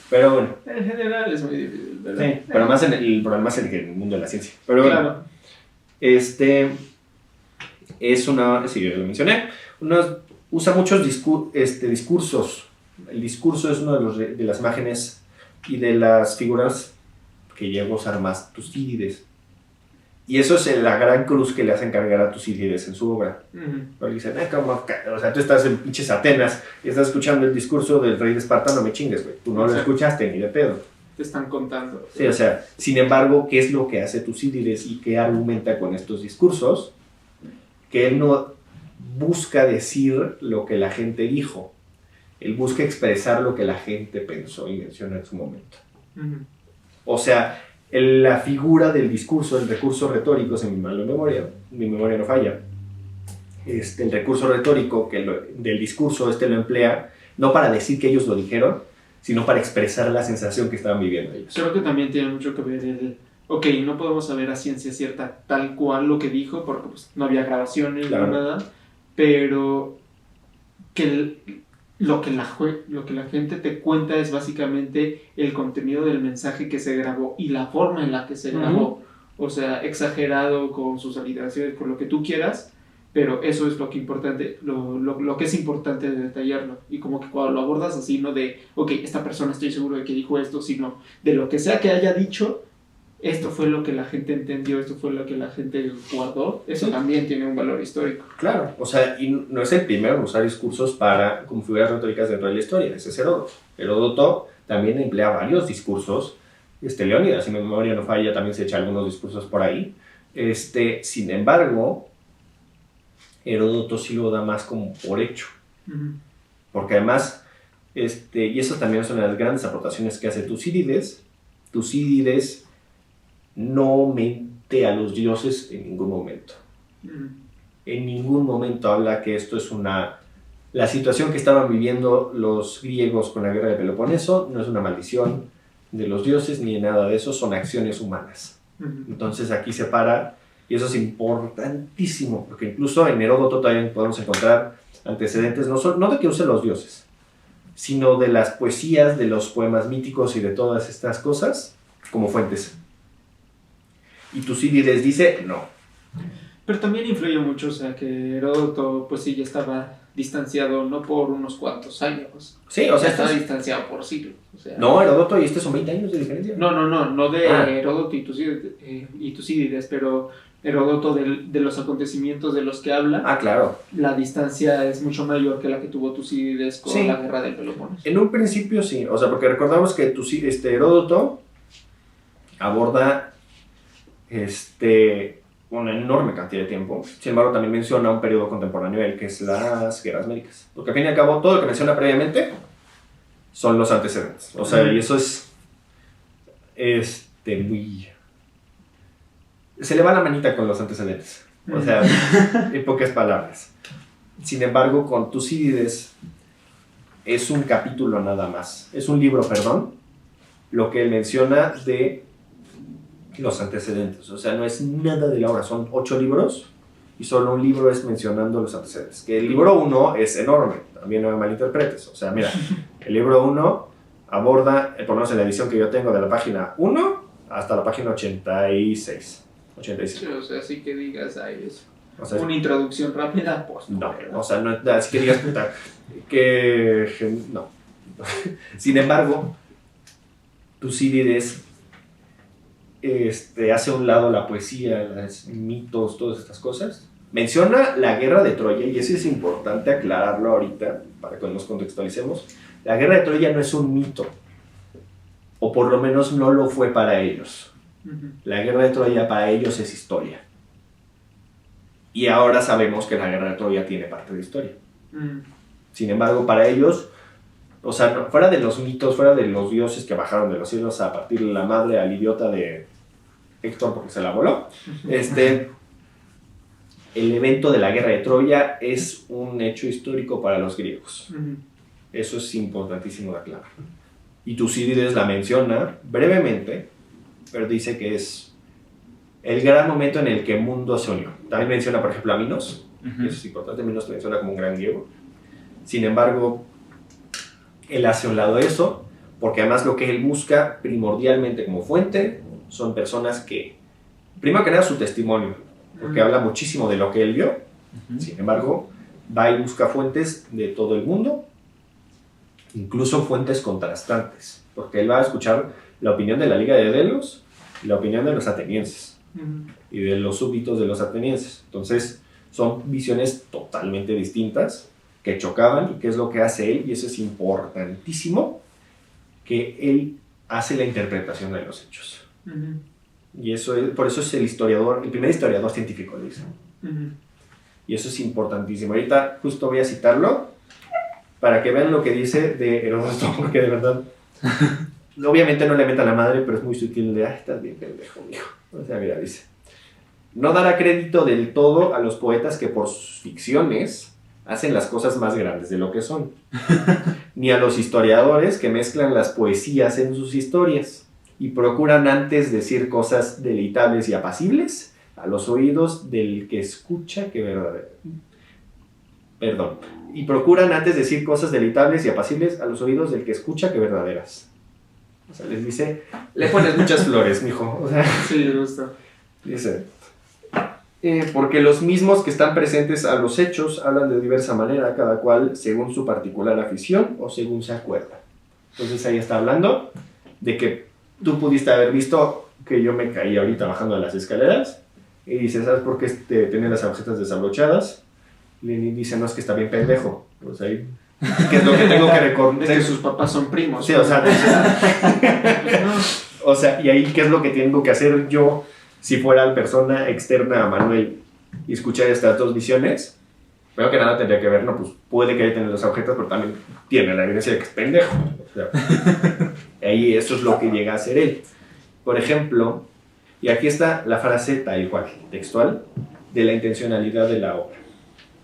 Pero bueno. En general es muy difícil, ¿verdad? Sí, pero más el problema es en el mundo de la ciencia. Pero bueno, Claro. es una, sí, yo lo mencioné, usa muchos discursos. El discurso es uno de las imágenes y de las figuras que llega a usar más Tucídides. Y eso es la gran cruz que le hacen cargar a Tucídides en su obra. Ujú. Porque dicen, o sea, tú estás en pinches Atenas y estás escuchando el discurso del rey de Esparta, no me chingues, güey. Tú no lo Exacto. escuchaste ni de pedo. Te están contando. Sí, o sea, sin embargo, ¿qué es lo que hace Tucídides y qué argumenta con estos discursos? Que él no busca decir lo que la gente dijo. Él busca expresar lo que la gente pensó y mencionó en su momento. Ujú. O sea, la figura del discurso, el recurso retórico, si mi memoria no falla, el recurso retórico del discurso lo emplea no para decir que ellos lo dijeron, sino para expresar la sensación que estaban viviendo ellos. Creo que también tiene mucho que ver ok, no podemos saber a ciencia cierta tal cual lo que dijo, porque pues, no había grabaciones, Claro. no nada, pero que lo que la gente te cuenta es básicamente el contenido del mensaje que se grabó y la forma en la que se grabó. O sea, exagerado con sus aliteraciones, con lo que tú quieras, pero eso es lo que es importante de detallarlo. Y como que cuando lo abordas así, no de, ok, esta persona estoy seguro de que dijo esto, sino de lo que sea que haya dicho, esto fue lo que la gente entendió, esto fue lo que la gente guardó, eso también tiene un valor histórico. Claro, o sea, y no es el primero en usar discursos como figuras retóricas dentro de la historia, ese es Heródoto. Heródoto también emplea varios discursos, Leónidas, si mi memoria no falla, también se echa algunos discursos por ahí. Sin embargo, Heródoto sí lo da más como por hecho, porque además, y eso también es una de las grandes aportaciones que hace Tucídides. Tucídides no mente a los dioses en ningún momento. En ningún momento habla que esto es la situación que estaban viviendo los griegos con la guerra de Peloponeso no es una maldición de los dioses ni nada de eso, son acciones humanas. Entonces aquí se para, y eso es importantísimo, porque incluso en Heródoto también podemos encontrar antecedentes no de que use los dioses, sino de las poesías, de los poemas míticos y de todas estas cosas como fuentes. Y Tucídides dice no. Pero también influye mucho, o sea, que Heródoto, pues sí, ya estaba distanciado no por unos cuantos años. Sí, o sea, estaba distanciado por siglos. O sea, no, Heródoto y son 20 años de diferencia. No de Ah. Heródoto y Tucídides, pero Heródoto de los acontecimientos de los que habla, Ah, claro. la distancia es mucho mayor que la que tuvo Tucídides con Sí. la guerra del Peloponeso. En un principio sí, o sea, porque recordamos que Heródoto aborda una enorme cantidad de tiempo. Sin embargo, también menciona un periodo contemporáneo, el que es las guerras médicas. Porque al fin y al cabo, todo lo que menciona previamente son los antecedentes. O sea, y eso es muy... Se le va la manita con los antecedentes. O sea, en pocas palabras. Sin embargo, con Tucídides es un capítulo nada más. Es un libro, perdón, lo que él menciona de los antecedentes. O sea, no es nada de la obra. Son 8 libros y solo un libro es mencionando los antecedentes. Que el libro 1 es enorme. También no me malinterpretes. O sea, mira, el libro 1 aborda, por lo menos en la edición que yo tengo, de la página 1 hasta la página 86. 85. Sí, o sea, así que digas, ay, es O sea, una introducción rápida, pues no, ¿verdad? o sea, no, así que digas, puta, que no. Sin embargo, Tucídides hace a un lado la poesía, los mitos, todas estas cosas. Menciona la guerra de Troya, y eso es importante aclararlo ahorita, para que nos contextualicemos. La guerra de Troya no es un mito, o por lo menos no lo fue para ellos. Ujú. La guerra de Troya para ellos es historia. Y ahora sabemos que la guerra de Troya tiene parte de historia. Mm. Sin embargo, para ellos, o sea, fuera de los mitos, fuera de los dioses que bajaron de los cielos a partir de la madre al idiota de Héctor porque se la voló, el evento de la guerra de Troya es un hecho histórico para los griegos. Ujú. Eso es importantísimo de aclarar. Y Tucídides la menciona brevemente, pero dice que es el gran momento en el que el mundo se unió. También menciona, por ejemplo, a Minos. Eso es importante. Minos te menciona como un gran griego. Sin embargo, él hace a un lado eso, porque además lo que él busca primordialmente como fuente son personas que, primero que nada, su testimonio, porque habla muchísimo de lo que él vio. Sin embargo, va y busca fuentes de todo el mundo, incluso fuentes contrastantes, porque él va a escuchar la opinión de la Liga de Delos y la opinión de los atenienses Ujú. y de los súbditos de los atenienses. Entonces, son visiones totalmente distintas que chocaban, y qué es lo que hace él, y eso es importantísimo, que él hace la interpretación de los hechos. Ujú. Y eso es, por eso es el historiador, el primer historiador científico, le dicen. Ujú. Y eso es importantísimo. Ahorita justo voy a citarlo para que vean lo que dice de Heródoto, porque de verdad, obviamente no le meta la madre, pero es muy sutil de, estás bien pendejo, mijo. O sea, mira, dice, no dará crédito del todo a los poetas que por sus ficciones hacen las cosas más grandes de lo que son, ni a los historiadores que mezclan las poesías en sus historias y procuran antes decir cosas deleitables y apacibles a los oídos del que escucha que y procuran antes decir cosas deleitables y apacibles a los oídos del que escucha que verdaderas. O sea, les dice, le pones muchas flores, mijo. O sea, Sí, me gusta. dice, porque los mismos que están presentes a los hechos hablan de diversa manera, cada cual según su particular afición o según se acuerda. Entonces ahí está hablando de que tú pudiste haber visto que yo me caí ahorita bajando las escaleras, y dice, ¿sabes por qué tenía las agujetas desabrochadas? Lenin dice, no, es que está bien pendejo. Pues ahí, ¿qué es lo que tengo que Es que recordar? sus papás son primos. Sí, o sea, No. o sea, y ahí, ¿qué es lo que tengo que hacer yo si fuera la persona externa a Manuel y escuchar estas dos visiones? Primero que nada tendría que ver, no, pues puede que haya tenido las agujetas, pero también tiene la evidencia de que es pendejo. O sea, ahí eso es lo que llega a hacer él. Por ejemplo, y aquí está la frase tal cual, textual, de la intencionalidad de la obra.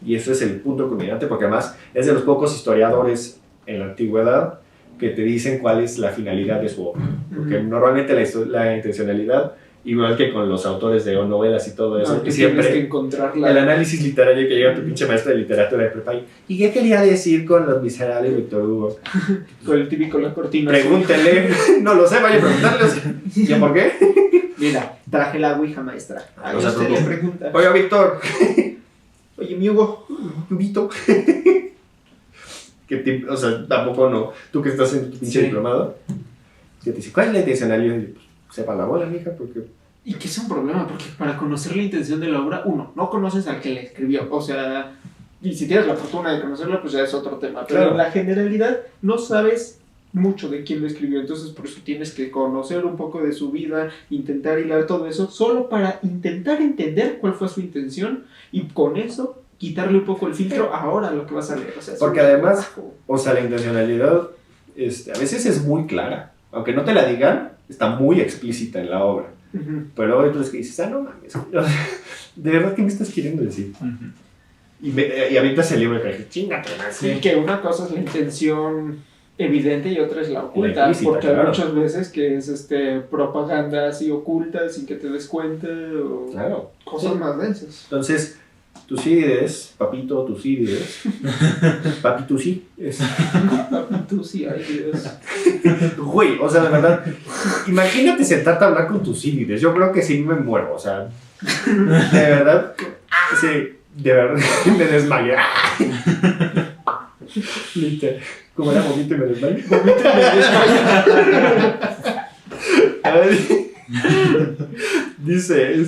Y eso es el punto culminante, porque además es de los pocos historiadores en la antigüedad que te dicen cuál es la finalidad de su obra. Porque normalmente la intencionalidad, igual que con los autores de novelas y todo eso, No, que tú tienes que siempre encontrarla. el análisis literario que llega a tu pinche maestra de literatura de prepa ¿y qué quería decir con Los Miserables, Víctor Hugo? Con el típico la cortina. Pregúntele, no lo sé, vaya a preguntarles. ¿Ya por qué? Mira, traje la ouija, maestra. Ahí No se usted le preocupe. pregunta. Oiga, Víctor, Oye, mi Hugo. Vito. O sea, tampoco no. Tú que estás en tu pinche Sí. diplomado, que te dice, ¿cuál es la intencionalidad? Y, pues, sepa la bola, mija, porque Y que es un problema, porque para conocer la intención de la obra, uno, no conoces al que la escribió, o sea, y si tienes la fortuna de conocerlo, pues ya es otro tema, pero Claro. en la generalidad no sabes mucho de quién lo escribió, entonces por eso tienes que conocer un poco de su vida, intentar hilar todo eso, solo para intentar entender cuál fue su intención, y con eso quitarle un poco el filtro ahora a lo que vas a leer, o sea, es Porque un además, trabajo. o sea, la intencionalidad a veces es muy clara. Aunque no te la digan, está muy explícita en la obra. Ujú. Pero hay otros que dices, no mames. ¿De verdad qué me estás queriendo decir? Y avientas el libro y dices, chingate, Sí, que una cosa es la intención evidente y otra es la oculta, implícita, porque hay claro. muchas veces que es propaganda así oculta sin que te des cuenta o Claro. cosas Sí. más densas. Entonces, Tucídides, papito Tucídides, papi Tucí, Tú sí, ay Dios. güey, o sea, de verdad, imagínate sentarte a hablar con Tucídides, yo creo que sí me muero, o sea, de verdad, sí, de verdad, me desmayé. Literal, como era vomito y me desmayé. A ver, dice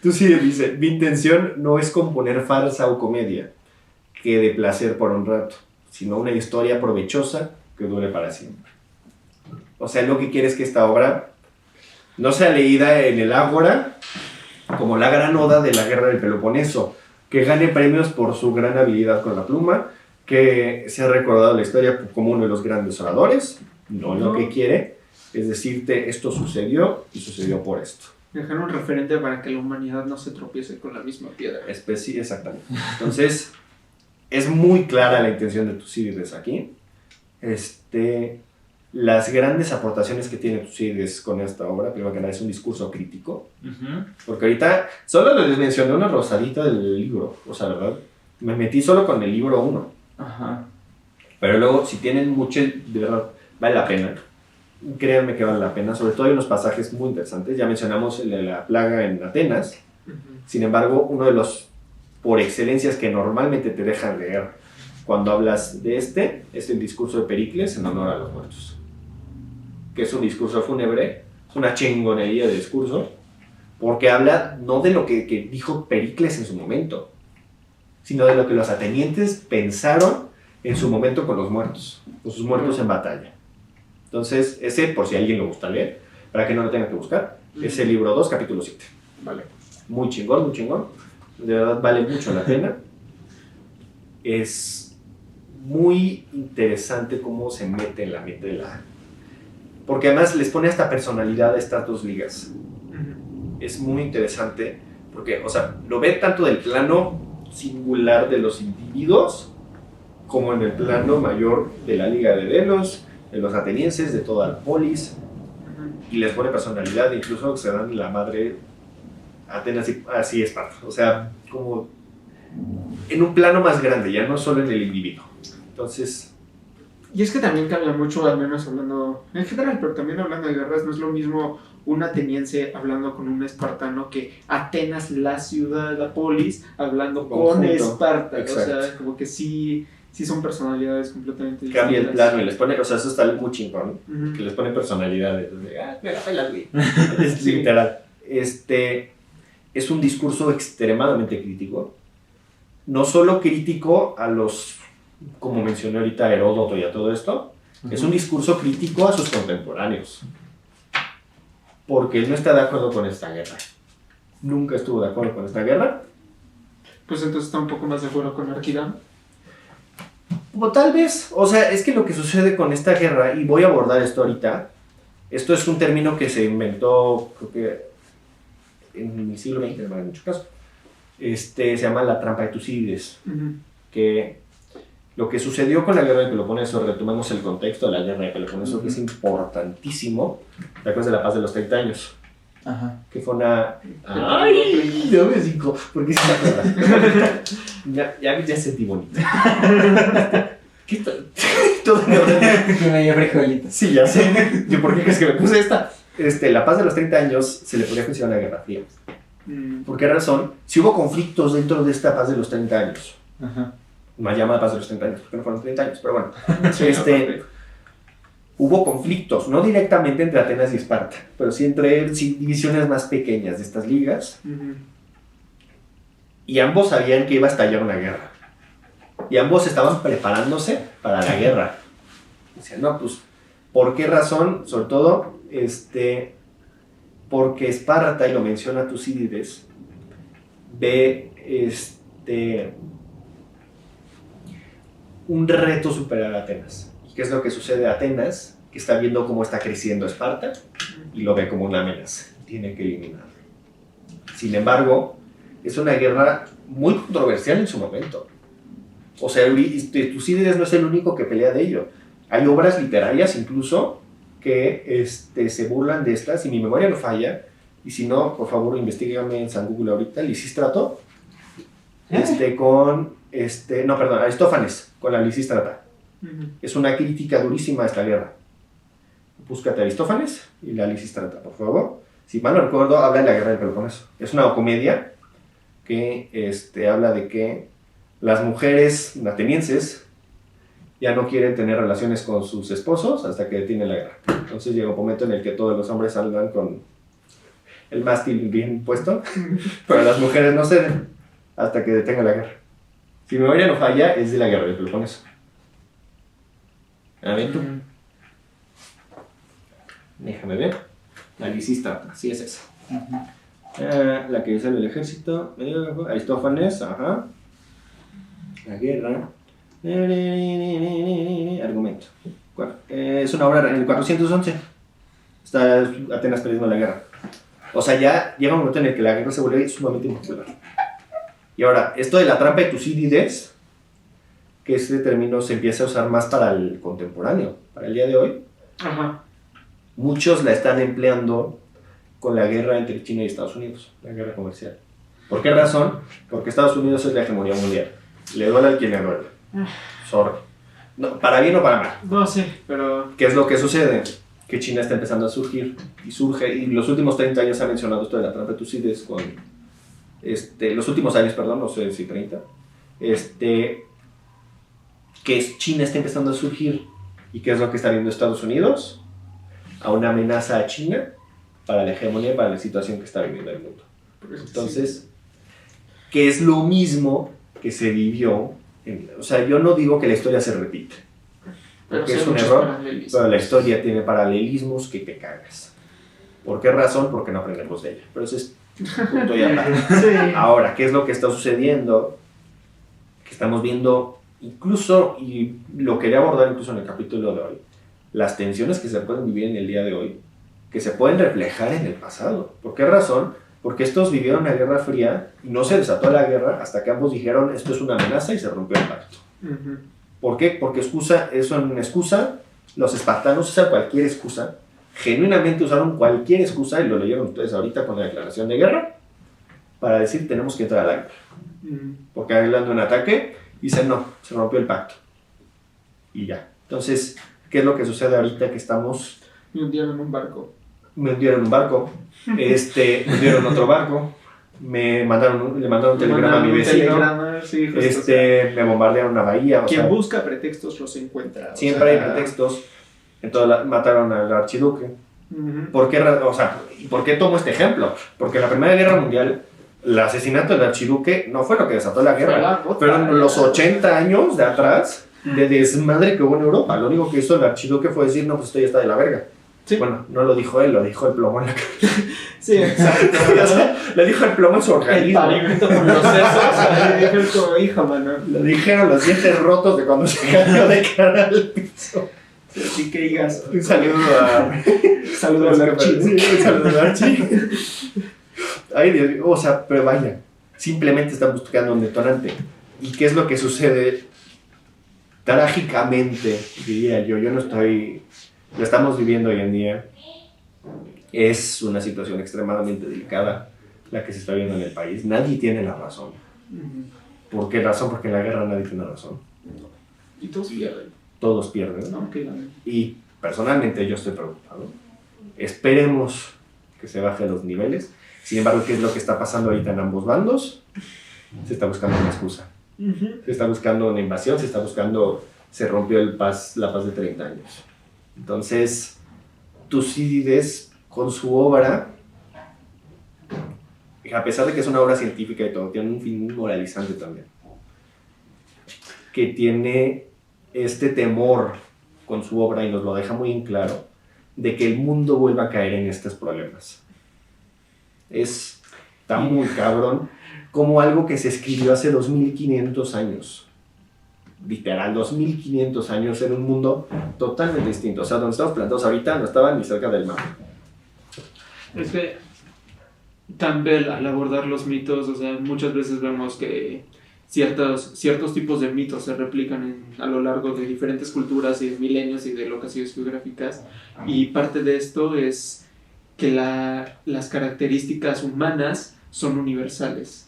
Tú sí dice, mi intención no es componer farsa o comedia, que de placer por un rato, sino una historia provechosa que dure para siempre. O sea, lo que quiere es que esta obra no sea leída en el Ágora como la gran oda de la guerra del Peloponeso, que gane premios por su gran habilidad con la pluma, que se ha recordado en la historia como uno de los grandes oradores, no lo que quiere, es decirte, esto sucedió y sucedió por esto. Dejar un referente para que la humanidad no se tropiece con la misma piedra. Exactamente. Entonces, es muy clara la intención de Tucídides aquí. Las grandes aportaciones que tiene Tucídides con esta obra, primero que nada, es un discurso crítico. Porque ahorita solo les mencioné una rosadita del libro. O sea, ¿verdad? Me metí solo con el libro 1. Ajá. Pero luego, si tienen mucho, de verdad, vale la pena. Créanme que vale la pena. Sobre todo hay unos pasajes muy interesantes. Ya mencionamos el de la plaga en Atenas. Sin embargo, uno de los, por excelencias, que normalmente te dejan leer cuando hablas de es el discurso de Pericles en honor a los muertos. Que es un discurso fúnebre, es una chingonería de discurso, porque habla no de lo que dijo Pericles en su momento, sino de lo que los atenienses pensaron en su momento con los muertos, con sus muertos en batalla. Entonces, ese, por si a alguien le gusta leer, para que no lo tenga que buscar, es el libro 2, capítulo 7. Vale. Muy chingón, muy chingón. De verdad vale mucho la pena. Es muy interesante cómo se mete en la mente de la... Porque además les pone esta personalidad a estas dos ligas. Es muy interesante porque, o sea, lo ve tanto del plano singular de los individuos como en el plano mayor de la Liga de Delos, de los atenienses, de toda la polis, y les pone personalidad, incluso se dan la madre Atenas y así Esparta. O sea, como en un plano más grande, ya no solo en el individuo. Entonces, Y es que también cambia mucho, al menos hablando en general, pero también hablando de guerras, no es lo mismo un ateniense hablando con un espartano que Atenas, la ciudad, la polis, hablando con Conjunto. Esparta. Exacto. O sea, como que sí son personalidades completamente cambia el distintas. plano y les pone, o sea, eso está muy chingón, Ujú. que les pone personalidades. Me la pelas, güey. Es literal. Es un discurso extremadamente crítico. No solo crítico a los, como mencioné ahorita, a Heródoto y a todo esto, es un discurso crítico a sus contemporáneos. Porque él no está de acuerdo con esta guerra. Nunca estuvo de acuerdo con esta guerra. Pues entonces está un poco más de acuerdo con Arquidam. O tal vez, o sea, es que lo que sucede con esta guerra, y voy a abordar esto ahorita, esto es un término que se inventó, creo que en el siglo XX, en muchos casos, se llama la trampa de Tucídides, que lo que sucedió con la guerra de Peloponeso, retomamos el contexto de la guerra de Peloponeso, que es importantísimo, ¿te acuerdas de la paz de los 30 años? Ajá. Que fue una... ¡Ay! Dame 5, porque sí te acuerdas. ya sentí bonito. ¿Qué tal? Todo Que me dio frijolitos. Sí, ya sé. ¿Yo por qué crees que me puse esta? La paz de los 30 años se le podría considerar una guerra fría. ¿Por qué razón? Si hubo conflictos dentro de esta paz de los 30 años, Ajá. más llamada paz de los 30 años, porque no fueron 30 años, pero bueno. hubo conflictos, no directamente entre Atenas y Esparta, pero sí entre divisiones más pequeñas de estas ligas, y ambos sabían que iba a estallar una guerra. Y ambos estaban preparándose para la guerra. Decían, no, pues, ¿por qué razón? Sobre todo, porque Esparta, y lo menciona Tucídides, ve un reto superar a Atenas. ¿Y qué es lo que sucede a Atenas? Que está viendo cómo está creciendo Esparta y lo ve como una amenaza. Tiene que eliminarlo. Sin embargo, es una guerra muy controversial en su momento. O sea, Tucídides no es el único que pelea de ello. Hay obras literarias incluso que se burlan de estas, y mi memoria no falla, y si no, por favor, investígame en San Google ahorita, Lisístrato, Aristófanes, con la Lisístrata. Es una crítica durísima a esta guerra. Búscate Aristófanes y la Lisístrata, por favor. Si mal no recuerdo, habla de la guerra del Peloponeso. Es una comedia que habla de que las mujeres atenienses ya no quieren tener relaciones con sus esposos hasta que detiene la guerra. Entonces llega un momento en el que todos los hombres salgan con el mástil bien puesto, pero las mujeres no ceden hasta que detenga la guerra. Si mi memoria no falla, es de la guerra del Peloponeso. A ver tú. Déjame ver. La Lisístrata, así es esa. La que sale el ejército. Aristófanes, ajá. La guerra. Argumento. Es una obra en el 411. Está Atenas perdiendo la guerra. O sea, ya llega un momento en el que la guerra se vuelve sumamente impopular. Y ahora, esto de la trampa de Tucídides, que este término se empieza a usar más para el contemporáneo, para el día de hoy. Ajá. Muchos la están empleando con la guerra entre China y Estados Unidos, la guerra comercial. ¿Por qué razón? Porque Estados Unidos es la hegemonía mundial. Le duele a quien le duele. Sorry. No, para bien o para mal. No sé, pero... ¿Qué es lo que sucede? Que China está empezando a surgir y surge, y los últimos 30 años se ha mencionado esto de la trampa de Tucídides con... los últimos años, perdón, no sé si 30. Que China está empezando a surgir. ¿Y qué es lo que está viendo Estados Unidos? A una amenaza a China para la hegemonía y para la situación que está viviendo el mundo. Entonces, ¿qué es lo mismo que se vivió? O sea, yo no digo que la historia se repite, porque es un error, pero la historia tiene paralelismos que te cagas. ¿Por qué razón? Porque no aprendemos de ella. Pero eso es punto y aparte. Sí. Ahora, ¿qué es lo que está sucediendo? Que estamos viendo incluso, y lo quería abordar incluso en el capítulo de hoy, las tensiones que se pueden vivir en el día de hoy, que se pueden reflejar en el pasado. ¿Por qué razón? Porque estos vivieron una guerra fría y no se desató la guerra hasta que ambos dijeron esto es una amenaza y se rompió el pacto. ¿Por qué? Porque es una excusa. Los espartanos usan cualquier excusa. Genuinamente usaron cualquier excusa, y lo leyeron ustedes ahorita con la declaración de guerra, para decir tenemos que entrar a la guerra. Porque hablando de un ataque, dicen no, se rompió el pacto. Y ya. Entonces, ¿qué es lo que sucede ahorita que estamos? Me hundieron un barco. Me hundieron un barco, me hundieron otro barco, le mandaron un telegrama a mi vecino, Sí, me bombardearon una bahía. Quien busca pretextos los encuentra. Siempre hay pretextos. Entonces mataron al archiduque. ¿Por qué, ¿por qué tomo este ejemplo? Porque en la Primera Guerra Mundial, el asesinato del archiduque no fue lo que desató la guerra. Fueron los 80 años de atrás de desmadre que hubo en Europa. Lo único que hizo el archiduque fue decir, no, pues esto ya está de la verga. Sí. Bueno, no lo dijo él, lo dijo el plomo en la cara. Sí, exacto. Le dijo el plomo en su organismo. El pavimento con los sesos. Le dijo como hijo, mano. Le dijeron los dientes rotos de cuando se cayó de cara al piso. Así que digas. Un saludo Saludo al Archie. Sí, un saludo al Archie. Ay, Dios mío. O sea, pero vaya. Simplemente están buscando un detonante. ¿Y qué es lo que sucede? Trágicamente, diría yo no estoy... Lo estamos viviendo hoy en día. Es una situación extremadamente delicada la que se está viendo en el país. Nadie tiene la razón. ¿Por qué razón? Porque en la guerra nadie tiene razón. Y todos pierden. Todos pierden. No, y personalmente yo estoy preocupado. Esperemos que se bajen los niveles. Sin embargo, ¿qué es lo que está pasando ahorita en ambos bandos? Se está buscando una excusa. Se está buscando una invasión, se rompió la paz de 30 años. Entonces, Tucídides, con su obra, a pesar de que es una obra científica y todo, tiene un fin moralizante también. Que tiene este temor con su obra, y nos lo deja muy en claro, de que el mundo vuelva a caer en estos problemas. Está muy cabrón, como algo que se escribió hace 2500 años. Literal, 2500 años en un mundo totalmente distinto. O sea, donde estamos plantados ahorita no estaban ni cerca del mar. Es que Campbell, al abordar los mitos, o sea, muchas veces vemos que ciertos tipos de mitos se replican a lo largo de diferentes culturas y de milenios y de locaciones geográficas, y parte de esto es que las características humanas son universales.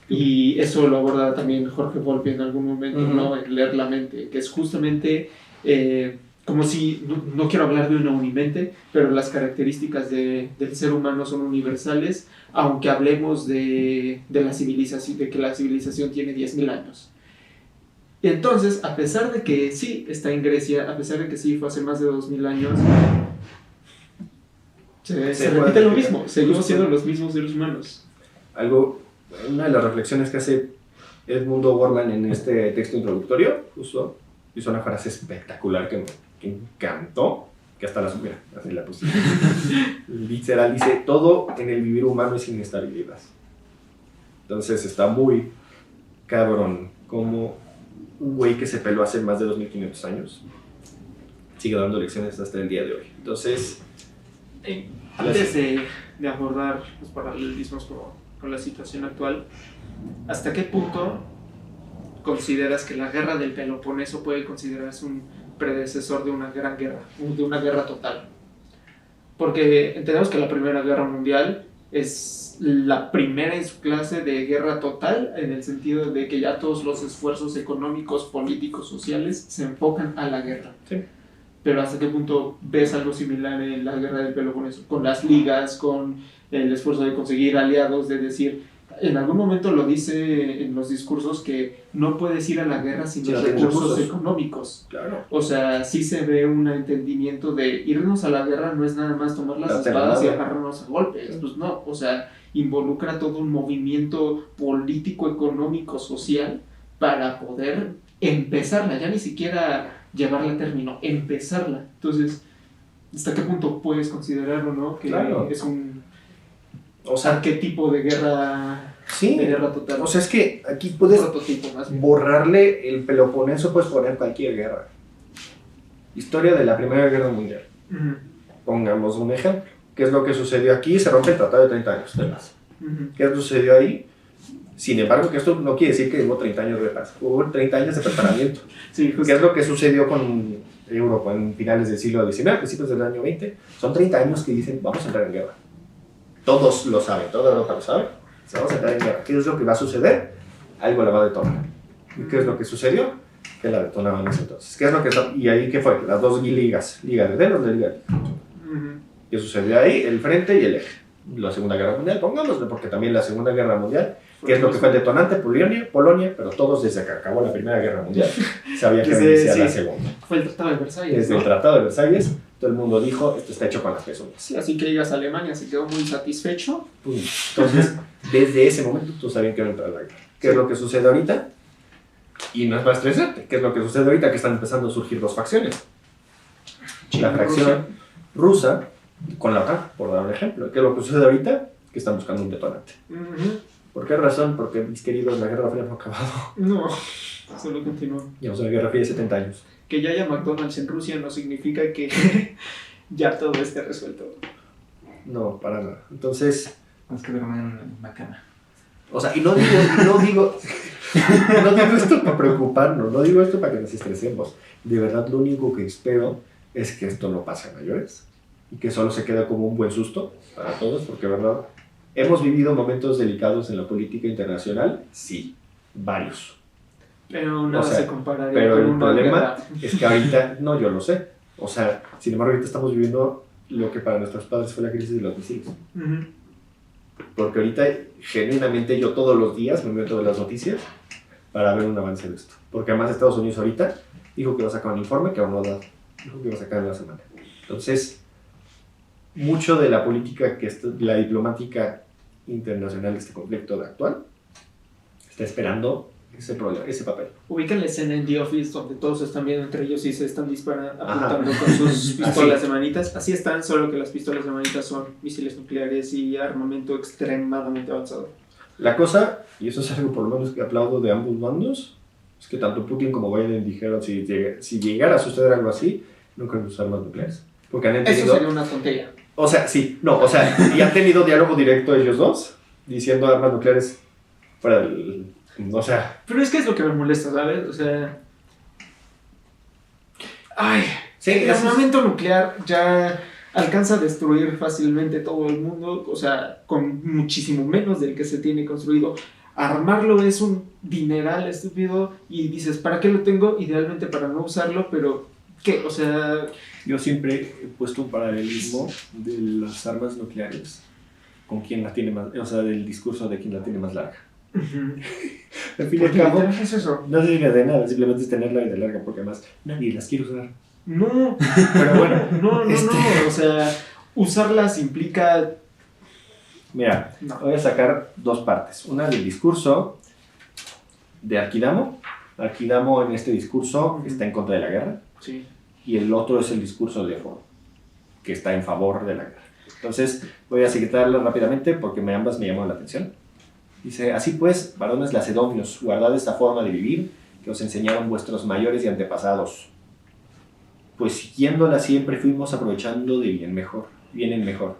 Y eso lo aborda también Jorge Volpi en algún momento, ¿no? En Leer la mente, que es justamente como si, no quiero hablar de una unimente, pero las características del ser humano son universales, aunque hablemos de la civilización, de que la civilización tiene 10.000 años. Entonces, a pesar de que sí está en Grecia, a pesar de que sí fue hace más de 2.000 años, se repite lo mismo, seguimos siendo los mismos seres humanos. Una de las reflexiones que hace Edmundo Gorman en este texto introductorio, justo, hizo una frase espectacular que me encantó, que hasta la supera, así la puse. Literal, dice, todo en el vivir humano es inestabilidad. Entonces está muy cabrón como un güey que se peló hace más de 2500 años sigue dando lecciones hasta el día de hoy. Entonces, antes de abordar los paralelismos con la situación actual, ¿hasta qué punto consideras que la guerra del Peloponeso puede considerarse un predecesor de una gran guerra, de una guerra total? Porque entendemos que la Primera Guerra Mundial es la primera en su clase de guerra total, en el sentido de que ya todos los esfuerzos económicos, políticos, sociales se enfocan a la guerra. Sí. Pero ¿hasta qué punto ves algo similar en la guerra del Peloponeso? Con las ligas, con el esfuerzo de conseguir aliados, de decir, en algún momento lo dice en los discursos que no puedes ir a la guerra sin los recursos económicos. Claro. O sea, sí se ve un entendimiento de irnos a la guerra no es nada más tomar las espadas y agarrarnos a golpes. Pues no, o sea, involucra todo un movimiento político, económico, social para poder empezarla, ya ni siquiera llevarla a término, empezarla. Entonces, ¿hasta qué punto puedes considerarlo, no? Que claro. Es un arquetipo de guerra, sí, de guerra total. O sea, es que aquí puedes borrarle el Peloponeso, puedes poner cualquier guerra. Historia de la Primera Guerra Mundial. Pongamos un ejemplo. ¿Qué es lo que sucedió aquí? Se rompe el Tratado de 30 años de paz. ¿Qué sucedió ahí? Sin embargo, que esto no quiere decir que hubo 30 años de paz, hubo 30 años de preparamiento. Sí, ¿Qué es lo que sucedió con Europa en finales del siglo XIX, principios del año 20? Son 30 años que dicen, vamos a entrar en guerra. Todos lo saben, toda Europa lo sabe. Vamos a entrar en guerra. ¿Qué es lo que va a suceder? Algo la va a detonar. ¿Y qué es lo que sucedió? Que la detonaban en ese entonces. ¿Qué es lo que ¿Y ahí qué fue? Las dos ligas, Liga de Delos de Liga de ¿Qué sucedió ahí? El frente y el eje. La Segunda Guerra Mundial, pongámosle, porque también la Segunda Guerra Mundial, ¿qué es lo que fue el detonante? Polonia, pero todos desde que acabó la Primera Guerra Mundial sabía que iba a iniciar la Segunda. Fue el Tratado de Versalles. Desde el Tratado de Versalles, todo el mundo dijo, esto está hecho con las pezuñas. Sí, así que llegas a Alemania, se quedó muy satisfecho. Entonces, desde ese momento tú sabías que iba a entrar la guerra. ¿Qué es lo que sucede ahorita? Y no es para estresarte. ¿Qué es lo que sucede ahorita? Que están empezando a surgir dos facciones. La fracción rusa con la OTAN, por dar un ejemplo. ¿Qué es lo que sucede ahorita? Que están buscando un detonante. ¿Por qué razón? Porque, mis queridos, la Guerra Fría no ha acabado. No, solo continúa. Llevamos una Guerra Fría de 70 años. Que ya haya McDonald's en Rusia no significa que ya todo esté resuelto. No, para nada. Entonces... Es que comen macana. O sea, y no digo esto para preocuparnos, no digo esto para que nos estresemos. De verdad, lo único que espero es que esto no pase a mayores y que solo se quede como un buen susto para todos, porque, ¿verdad? ¿Hemos vivido momentos delicados en la política internacional? Sí, varios. Pero nada se compararía pero con el una problema guerra. es que ahorita, no, yo lo sé. O sea, sin embargo, ahorita estamos viviendo lo que para nuestros padres fue la crisis de los misiles. Porque ahorita, genuinamente, yo todos los días me meto en las noticias para ver un avance de esto. Porque además Estados Unidos ahorita dijo que va a sacar un informe que aún no ha dado. Dijo que iba a sacar en la semana. Entonces, mucho de la política, la diplomática internacional de este conflicto actual, está esperando ese problema, ese papel. Ubican la escena en The Office donde todos están viendo entre ellos y se están disparando, Ajá. apuntando con sus pistolas de manitas. Así están, solo que las pistolas de manitas son misiles nucleares y armamento extremadamente avanzado. La cosa, y eso es algo por lo menos que aplaudo de ambos bandos, es que tanto Putin como Biden dijeron si llegara a suceder algo así, no queremos usar armas nucleares. Porque han entendido... Eso sería una tontería. O sea, sí, no, o sea, y han tenido diálogo directo ellos dos, diciendo armas nucleares fuera del... O sea... Pero es que es lo que me molesta, ¿sabes? O sea... Ay, Sí, el armamento nuclear ya alcanza a destruir fácilmente todo el mundo, o sea, con muchísimo menos del que se tiene construido. Armarlo es un dineral estúpido y dices, ¿para qué lo tengo? Idealmente para no usarlo, pero ¿qué? O sea... Yo siempre he puesto un paralelismo de las armas nucleares con quién la tiene más, o sea, del discurso de quién la tiene más larga. Al fin y al cabo, ¿Qué es eso? no sirve de nada, simplemente es tenerla y de larga, porque además nadie las quiere usar. No, Pero bueno, no, o sea, usarlas implica... mira, No. voy a sacar dos partes. Una del discurso de Arkidamo. Arkidamo en este discurso está en contra de la guerra. Sí. Y el otro es el discurso de Éforo, que está en favor de la guerra. Entonces, voy a citarlo rápidamente porque ambas me llamaron la atención. Dice, así pues, varones lacedonios, guardad esta forma de vivir que os enseñaron vuestros mayores y antepasados. Pues siguiéndola siempre fuimos aprovechando de bien en mejor.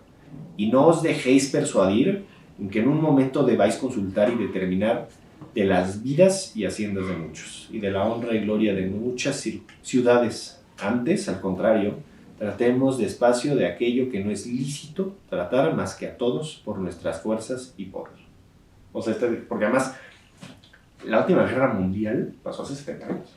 Y no os dejéis persuadir en que en un momento debáis consultar y determinar de las vidas y haciendas de muchos, y de la honra y gloria de muchas ciudades. Antes, al contrario, tratemos despacio de aquello que no es lícito tratar más que a todos por nuestras fuerzas y por... O sea, porque además, la última guerra mundial pasó hace 70 años.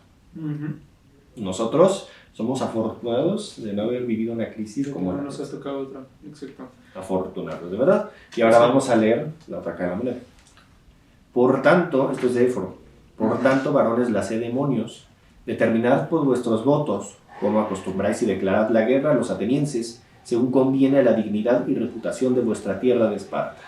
Nosotros somos afortunados de no haber vivido una crisis como no la nos ha tocado otra, exacto. afortunados, de verdad. Y ahora vamos a leer la otra cara de la moneda. Por tanto, esto es de Éforo, por tanto, varones lacedemonios, determinad por vuestros votos, como acostumbráis y declarad la guerra a los atenienses, según conviene a la dignidad y reputación de vuestra tierra de Esparta,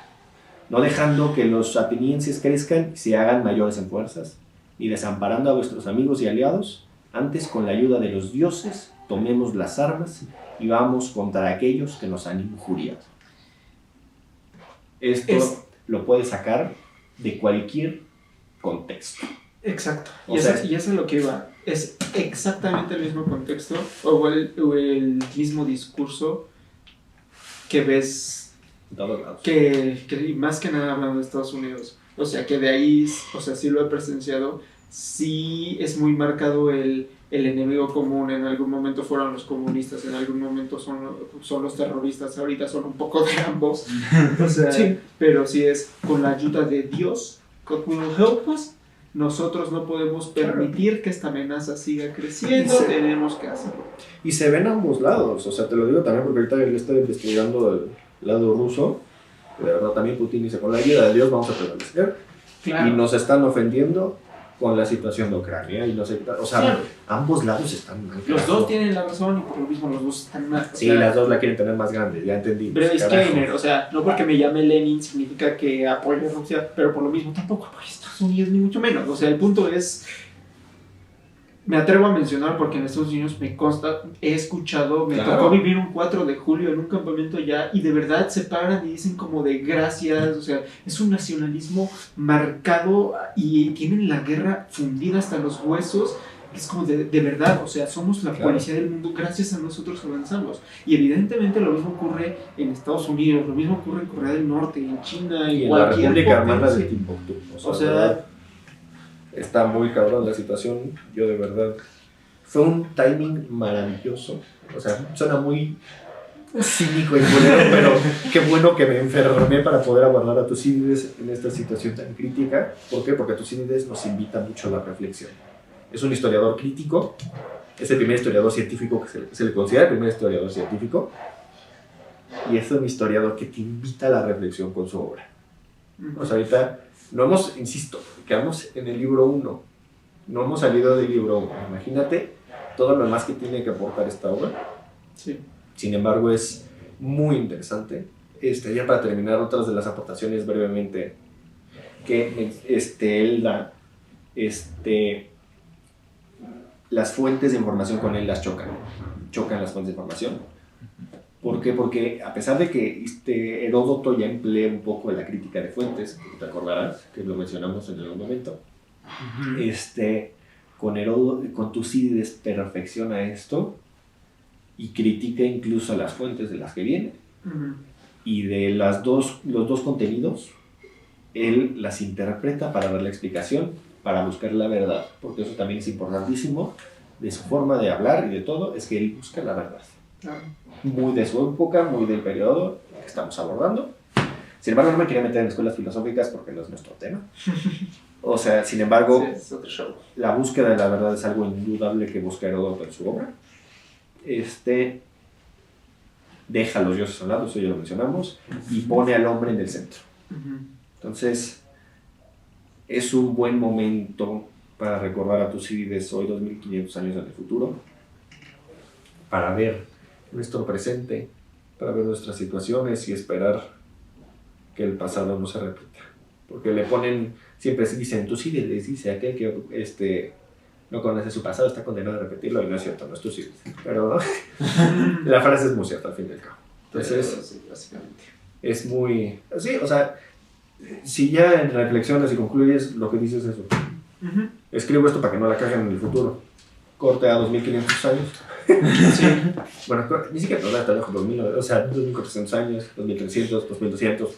no dejando que los atenienses crezcan y se hagan mayores en fuerzas, ni desamparando a vuestros amigos y aliados, antes con la ayuda de los dioses tomemos las armas y vamos contra aquellos que nos han injuriado. Esto lo puedes sacar de cualquier contexto. Exacto. O Y sea, eso es lo que iba. Es exactamente el mismo contexto o el mismo discurso que ves en todos lados. que más que nada hablando de Estados Unidos. O sea, que de ahí, o sea, sí lo he presenciado, sí es muy marcado el enemigo común. En algún momento fueron los comunistas, en algún momento son los terroristas, ahorita son un poco de ambos. O sea, Sí. pero sí es con la ayuda de Dios, God will help us. Nosotros no podemos permitir que esta amenaza siga creciendo, Sí. tenemos que hacerlo. Y se ven a ambos lados, o sea, te lo digo también porque ahorita él está investigando el lado ruso, que de verdad también Putin dice, con la ayuda de Dios vamos a prevalecer, y nos están ofendiendo con la situación de Ucrania, y no sé, o sea, Claro. ambos lados están mal. Los dos tienen la razón y por lo mismo los dos están mal. O Sí, sea, las dos la quieren tener más grande, ya entendí. pero disclaimer, o sea, no porque me llame Lenin significa que apoyo a Rusia, pero por lo mismo tampoco apoyo a Estados Unidos, ni mucho menos. O sea, el punto es, me atrevo a mencionar porque en Estados Unidos me consta, he escuchado, me Claro. tocó vivir un 4 de julio en un campamento allá y de verdad se paran y dicen como de gracias, o sea, es un nacionalismo marcado y tienen la guerra fundida hasta los huesos. Es como de verdad, o sea, somos la Claro. policía del mundo, gracias a nosotros avanzamos. Y evidentemente lo mismo ocurre en Estados Unidos, lo mismo ocurre en Corea del Norte, en China, Y en en la cualquier República Armada de potencia. Timbuktu. O sea, de verdad, está muy cabrón la situación. Yo de verdad. Fue un timing maravilloso. O sea, suena muy cínico y culero, pero qué bueno que me enfermé para poder abordar a Tucídides en esta situación tan crítica. ¿Por qué? Porque Tucídides nos invita mucho a la reflexión. Es un historiador crítico. Es el primer historiador científico que se le considera el primer historiador científico. Y es un historiador que te invita a la reflexión con su obra. O sea, ahorita no hemos, insisto, quedamos en el libro 1. No hemos salido del libro 1. Imagínate todo lo demás que tiene que aportar esta obra. Sí. Sin embargo, es muy interesante. Ya para terminar, otras de las aportaciones brevemente que él da, las fuentes de información con él las chocan las fuentes de información. ¿Por qué? Porque a pesar de que Heródoto ya emplea un poco la crítica de fuentes, te acordarás que lo mencionamos en algún momento, con Tucídides perfecciona esto y critica incluso las fuentes de las que viene. Y de los dos contenidos, él las interpreta para dar la explicación, para buscar la verdad, porque eso también es importantísimo de su forma de hablar y de todo, es que él busca la verdad. Muy de su época, muy del periodo que estamos abordando. Sin embargo, no me quería meter en escuelas filosóficas porque no es nuestro tema. O sea, sin embargo, Sí, es otro show. la búsqueda de la verdad es algo indudable que busca Heródoto en su obra. Deja a los dioses a un lado, eso ya lo mencionamos, y pone al hombre en el centro. Entonces, es un buen momento para recordar a Tucídides hoy, 2500 años en el futuro, para ver nuestro presente, para ver nuestras situaciones y esperar que el pasado no se repita. Porque le ponen, siempre dicen, Tucídides dice aquel que no conoce su pasado, está condenado a repetirlo, y no es cierto, no es Tucídides. Pero la frase es muy cierta al fin y al cabo. Entonces, sí, básicamente. es muy... Sí, o sea, si ya en reflexiones y concluyes, lo que dices es eso. Escribo esto para que no la caguen en el futuro. Corte a 2500 años. Sí. Bueno, ni siquiera no está lejos, 2000, o sea, 2400 años, 2300, 2200.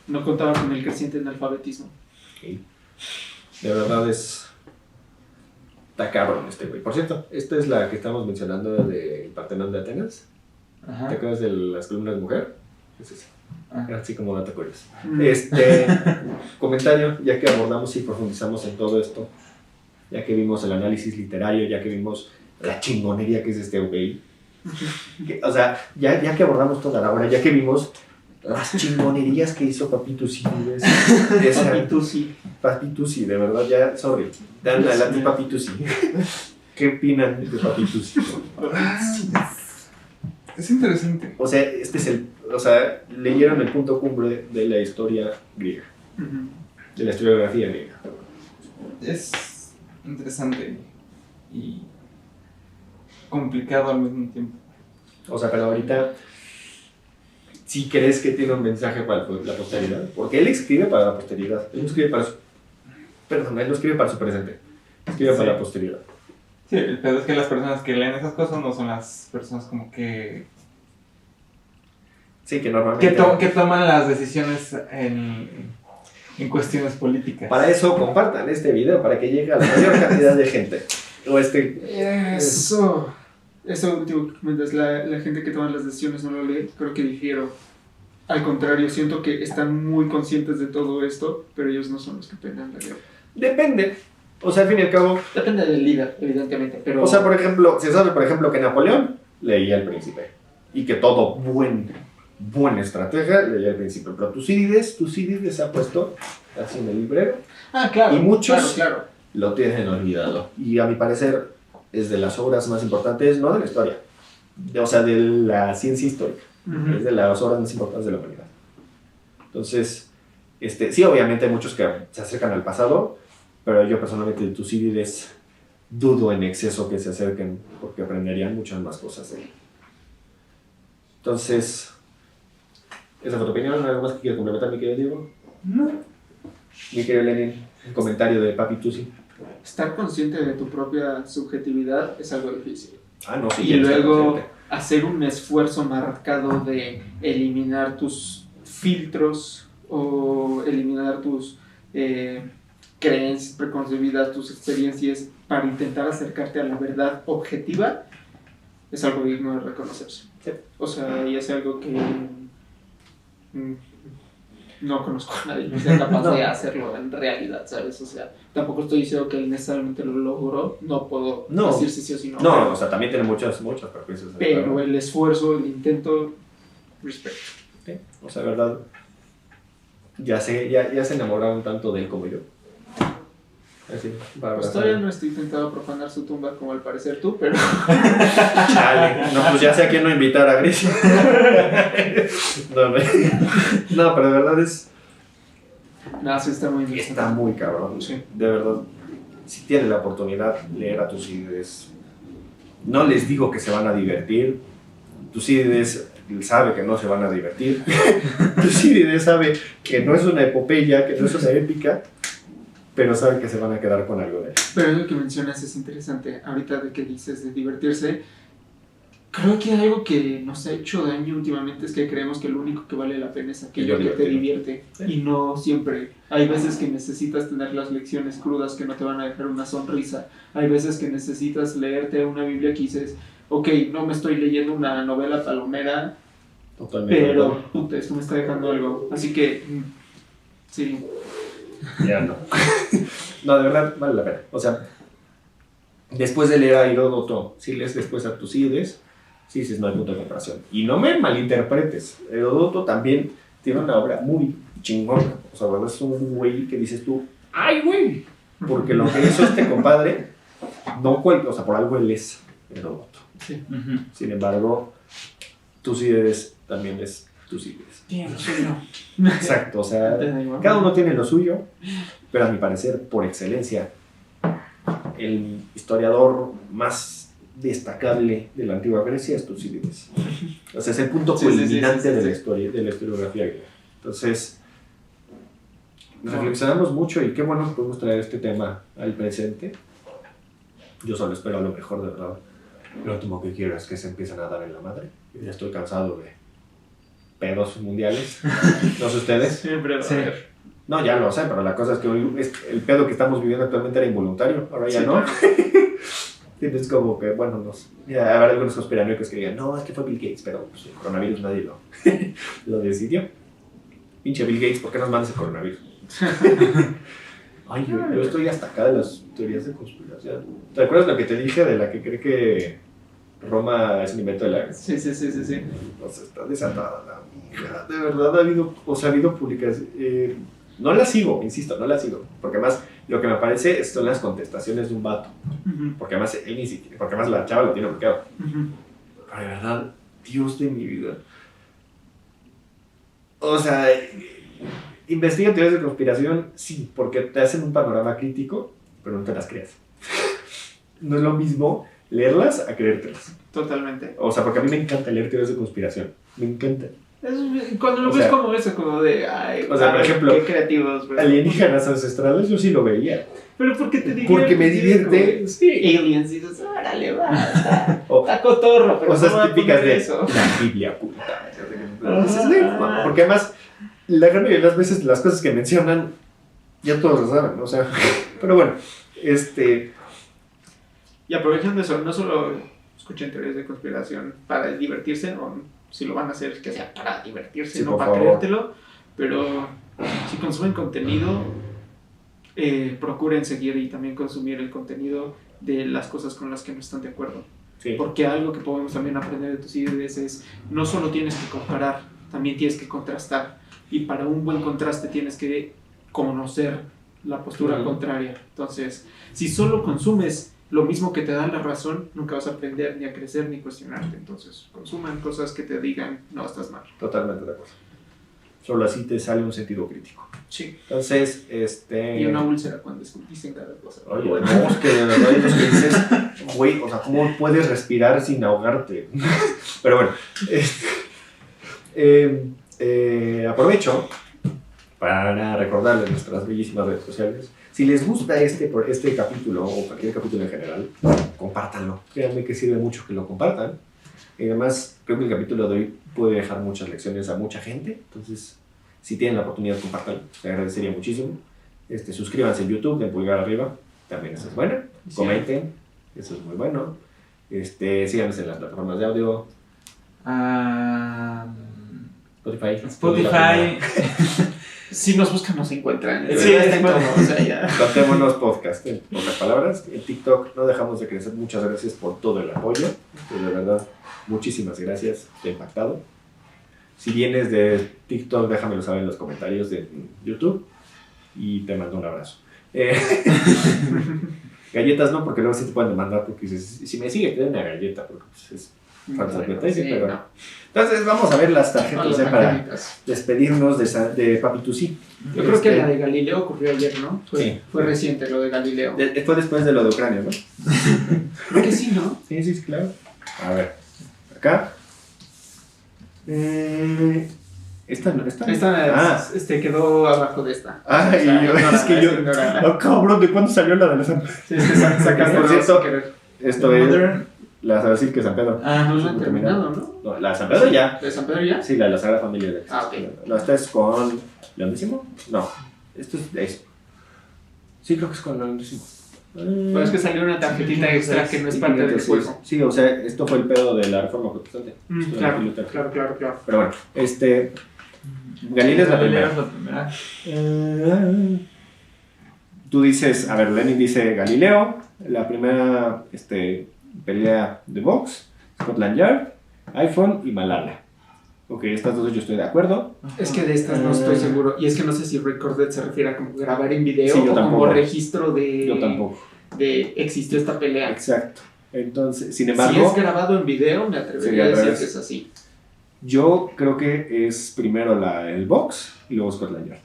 No contaba con el creciente analfabetismo. Okay. De verdad está cabrón güey. Por cierto, esta es la que estamos mencionando de Partenón de Atenas. Ajá. ¿Te acuerdas de las columnas de mujer? Es esa. Ah. Así como dato curioso. Comentario, ya que abordamos y profundizamos en todo esto, ya que vimos el análisis literario, ya que vimos la chingonería que es este güey. O sea, ya que abordamos toda la obra, ya que vimos las chingonerías que hizo Papi Tucídides. Papi Tucci, de verdad, ya, sorry. Dan adelante, Papi Tucci. ¿Qué opinan de Papi Tucci? Es interesante. O sea, leyeron el punto cumbre de la historia griega, de la historiografía griega. Es interesante y complicado al mismo tiempo. O sea, pero ahorita, ¿sí crees que tiene un mensaje para la posteridad? Porque él escribe para la posteridad. Él no escribe para su presente. Escribe para la posteridad. Sí, el pedo es que las personas que leen esas cosas no son las personas como que... Sí, que normalmente... que toman las decisiones en cuestiones políticas. Para eso compartan este video, para que llegue a la mayor cantidad de gente. Eso último que comentas, la gente que toma las decisiones no lo lee, creo que difiero. Al contrario, siento que están muy conscientes de todo esto, pero ellos no son los que pelean la guerra. Depende. O sea, al fin y al cabo... Depende del líder, evidentemente, pero... O sea, por ejemplo, se sabe, por ejemplo, que Napoleón leía El Príncipe. Y que todo buen estratega leía El Príncipe. Pero Tucídides se ha puesto así en el librero. Ah, claro. Y muchos claro. Lo tienen olvidado. Y a mi parecer es de las obras más importantes, no de la historia, o sea, de la ciencia histórica. Es de las obras más importantes de la humanidad. Entonces, sí, obviamente hay muchos que se acercan al pasado, pero yo personalmente de Tucídides dudo en exceso que se acerquen, porque aprenderían muchas más cosas de él. Entonces, esa fue tu opinión. ¿Algo más que quieras complementar, mi querido Diego? No. Mi querido Lenin, un comentario de Papi Tucci. Estar consciente de tu propia subjetividad es algo difícil. No, sí. Y luego hacer un esfuerzo marcado de eliminar tus filtros o eliminar tus creencias preconcebidas, tus experiencias para intentar acercarte a la verdad objetiva es algo digno de reconocerse. Sí. O sea, y es algo que no conozco a nadie que sea capaz de hacerlo en realidad, ¿sabes? O sea, tampoco estoy diciendo que él necesariamente lo logró, no puedo decir si sí o si no. No, o sea, también tiene muchos perjuicios. Pero el esfuerzo, el intento, respeto. Sí. O sea, verdad, ya se enamoraron tanto de él como yo. Así, para Pues abrazar. todavía no estoy tentado a profanar su tumba como al parecer tú, pero Chale. No, pues ya sé a quién no invitar a Grecia. No, pero de verdad no, sí está muy bien. está muy cabrón. Sí. De verdad, si tienen la oportunidad, leer a Tucídides. No les digo que se van a divertir. Tucídides sabe que no se van a divertir. Tucídides sabe que no es una epopeya, que no es una épica, pero sabe que se van a quedar con algo de él. Pero lo que mencionas es interesante. Ahorita de que dices de divertirse, creo que algo que nos ha hecho daño últimamente es que creemos que lo único que vale la pena es aquello que te divierte. Sí. Y no siempre. Hay veces que necesitas tener las lecciones crudas que no te van a dejar una sonrisa. Hay veces que necesitas leerte una Biblia que dices, ok, no me estoy leyendo una novela palomera, Totalmente. pero puta, esto me está dejando algo. Así que, sí. Ya no. No, de verdad vale la pena. O sea, después de leer a Heródoto, si lees después a Tucídides, sí dices, no hay punto de comparación. Y no me malinterpretes, Heródoto también tiene una obra muy chingona. O sea, ¿verdad? Es un güey que dices tú, ¡ay, güey! Porque lo que hizo este compadre, o sea, por algo él es Heródoto. Sí. Ujú. Sin embargo, Tucídides también es Tucídides. Bien, soy yo. Exacto, o sea, Te da igual. cada uno tiene lo suyo, pero a mi parecer, por excelencia, el historiador más destacable de la antigua Grecia es Tucídides. O sea, es el punto Sí, sí, sí, culminante sí, sí, de sí. la historia, de la historiografía griega. Entonces, reflexionamos mucho y qué bueno que podemos traer este tema al presente. Yo solo espero lo mejor, de verdad. Lo último que quiero es que se empiecen a dar en la madre. Yo ya estoy cansado de pedos mundiales. No sé ustedes. Siempre va a Sí. haber. No, ya lo sé, pero la cosa es que hoy el pedo que estamos viviendo actualmente era involuntario, ahora ya Sí, no. claro. Entonces como que, bueno, ya habrá algunos conspiranoicos que digan, no, es que fue Bill Gates, pero pues, el coronavirus nadie lo decidió. Pinche Bill Gates, ¿por qué nos mandas el coronavirus? Ay, yo estoy hasta acá de las teorías de conspiración. ¿Te acuerdas lo que te dije de la que cree que Roma es un invento de la... Sí. O sea, está desatada la hija. De verdad ha habido publicaciones. No la sigo, insisto, no la sigo. Porque además lo que me aparece son las contestaciones de un vato. Ujú, Porque además él ni siquiera, porque además la chava lo tiene bloqueado. ujú. Pero de verdad, Dios de mi vida. O sea, investiga teorías de conspiración, sí, porque te hacen un panorama crítico, pero no te las creas. No es lo mismo leerlas a creértelas. Totalmente. O sea, porque a mí me encanta leer teorías de conspiración. Me encanta. Cuando lo O ves sea, como eso, como de, ay, o sea, por ejemplo, qué creativos, güey. Alienígenas ancestrales, yo sí lo veía. Pero porque te divierte. Porque me divierte, sí. Aliens, dices, órale, va, está, O está cotorro, pero cosas no voy a típicas poner de eso. la Biblia oculta. Dices, "Güey, no", porque además, la gran mayoría de las veces las cosas que mencionan, ya todos lo saben, o sea, pero bueno, Y aprovechando eso, no solo escuchen teorías de conspiración para divertirse, o si lo van a hacer, que sea para divertirse, Sí, no por para favor. creértelo, pero si consumen contenido, procuren seguir y también consumir el contenido de las cosas con las que no están de acuerdo. sí, Porque algo que podemos también aprender de tus ideas es, no solo tienes que comparar, también tienes que contrastar. Y para un buen contraste tienes que conocer la postura Claro. contraria. Entonces, si solo consumes lo mismo que te da la razón, nunca vas a aprender ni a crecer ni cuestionarte. Entonces, consuman cosas que te digan, no, estás mal. totalmente de acuerdo. Solo así te sale un sentido crítico. Sí. Entonces, Y una úlcera cuando dicen cada cosa. Oye, no, es que de verdad hay los que dices, güey, o sea, ¿cómo puedes respirar sin ahogarte? Pero bueno, aprovecho para recordarles nuestras bellísimas redes sociales. Si les gusta este capítulo o cualquier capítulo en general, compártanlo. Créanme que sirve mucho que lo compartan. Y además, creo que el capítulo de hoy puede dejar muchas lecciones a mucha gente. Entonces, si tienen la oportunidad, compártanlo. Les agradecería muchísimo. Suscríbanse en YouTube, den pulgar arriba. También eso es bueno. Sí. Comenten. Eso es muy bueno. Síganos en las plataformas de audio. Ah, Spotify. Spotify. Si nos buscan, nos encuentran. Sí, Está en bueno. todo, o sea, ya. Contémonos podcast, en pocas palabras. En TikTok no dejamos de crecer. Muchas gracias por todo el apoyo. De verdad, muchísimas gracias. Estoy impactado. Si vienes de TikTok, déjamelo saber en los comentarios de YouTube. y te mando un abrazo. Galletas no, porque luego sí te pueden demandar porque dices, si me sigue te doy una galleta, porque pues, es falsa advertencia, Sí, pero no. Entonces vamos a ver las tarjetas Las para tarjetitas. despedirnos de Papi Tusi. Yo creo que la de Galileo ocurrió ayer, ¿no? Fue Sí. reciente lo de Galileo. Fue después de lo de Ucrania, ¿no? Creo que sí, ¿no? Sí, claro. A ver, acá. Esta no, esta. Quedó abajo de esta. Ay, O sea, es que yo. ignórala. Oh, cabrón, ¿de cuándo salió la de la San Pedro? Sí, es que sacaste Por dos cierto, sin querer. Esto es Modern. la San que San Pedro. No lo Súper han terminado, ¿no? No, la de San Pedro ya. ¿De San Pedro ya? Sí, la de la Sagrada Familia. Ok. No, esta es con León X. No, esto es de eso. Sí, creo que es con León X. Pero es que salió una tarjetita extra que no es parte del juego. Sí, o sea, esto fue el pedo de la reforma protestante. Esto era Claro, Lutero. claro. Pero bueno, Galileo es la primera. Tú dices, a ver, Lenin dice Galileo, la primera pelea de box, Scotland Yard, iPhone y Malala. Ok, estas dos yo estoy de acuerdo. Es que de estas no estoy seguro. Y es que no sé si recorded se refiere a como grabar en video Sí, yo o tampoco. como registro de... Yo tampoco. De existió esta pelea. Exacto. Entonces, sin Si embargo, es grabado en video, me atrevería sería a al decir revés. que es así. yo creo que es primero el box y luego Scotland Yard.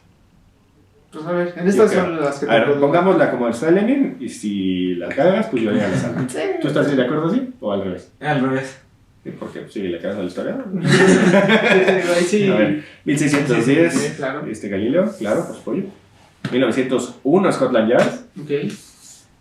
Pues a ver, en estas Yo son las que A ver, puedo- pongámosla como está Lenin y si la cagas, pues yo ya la salgo. Sí. ¿Tú estás de acuerdo así o al revés? Al revés. Sí, porque si le cagas a la historia. Ahí sí. A ver, 1610, Sí, claro. Galileo, claro, por supuesto. 1901, Scotland Yard. Ok.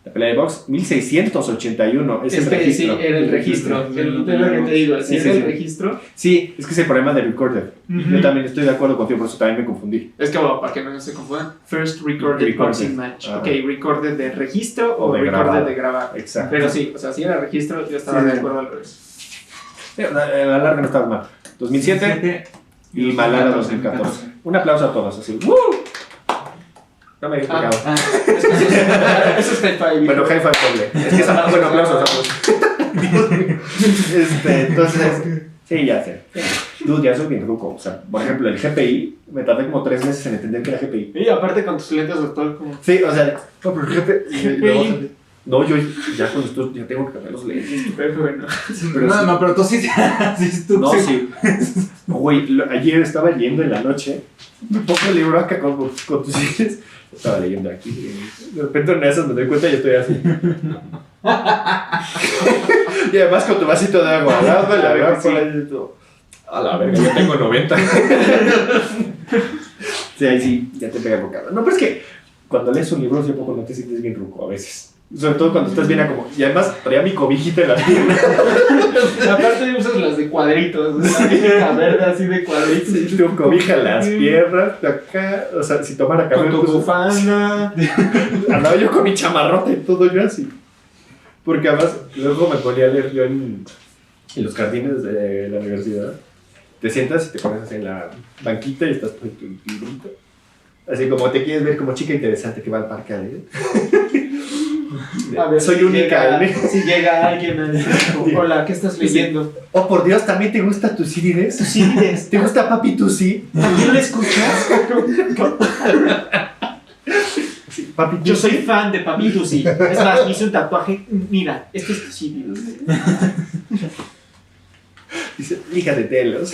La pelea de box, 1681. Es el Es que sí, registro. era el registro. Es lo que te digo, si Sí, era sí, el sí. registro. Sí, es que es el problema de Recorded. Ujú. Yo también estoy de acuerdo contigo, por eso también me confundí. Es que bueno, para que no se confundan. First recorded Recorded. boxing match. Ah. Ok, recorded de registro O o de recorded grabado. de grabar. Exacto. Pero sí, o sea, si era registro, yo estaba Sí, de sí. acuerdo al revés. La larga no estaba mal. 2007 y Malala 2014. Un aplauso a todos, así. ¡Woo! No me dijo pecado. Eso es high five. Bueno, high five doble. Es que esa, bueno, aplausos a todos. Dios mío. Entonces, sí, ya sé. Dude, ya soy bien ruco. O sea, por ejemplo, el GPI, me tardé como 3 meses en entender que era GPI. Y aparte con tus lentes de todo como... Sí, o sea, no, pero GPI. GPI. No, yo ya con esto ya tengo que cambiar los lentes. Pero bueno. Pero no, sí. no, pero tú sí, sí tú No, sí. sí. Güey, ayer estaba leyendo en la noche. Me pongo el libro acá con tus hijos. Estaba leyendo aquí. Y de repente en esas me doy cuenta y estoy así. Y además con tu vasito de agua al lado, la verdad, por ahí todo. A la verga, yo tengo 90. Sí, ahí sí, ya te pega el bocado. No, pero es que cuando lees un libro, yo poco no te sientes bien ruco a veces. Sobre todo cuando estás bien acomodado. Y además traía mi cobijita en la pierna. Aparte usas las de cuadritos. La típica verde así de cuadritos. Tu cobija en las piernas, acá. O sea, si tomara café. Con tu pues, bufanda. andaba yo con mi chamarrota y todo yo así. Porque además, luego me ponía a leer yo en los jardines de la universidad. Te sientas y te pones así en la banquita y estás con tu librito. Así como te quieres ver como chica interesante que va al parque a leer. A ver, soy si única. llega- Si llega alguien a decir, hola, ¿qué estás leyendo? Oh, por Dios, ¿también te gusta tu Sirides? ¿Tu Sirides? ¿Te gusta Papi tu sí? ¿También lo escuchas? Sí, Papi Yo tu soy sí. fan de Papitu, sí. Es más, me hice un tatuaje. Mira, este es tu sí. Dice, hija de telos.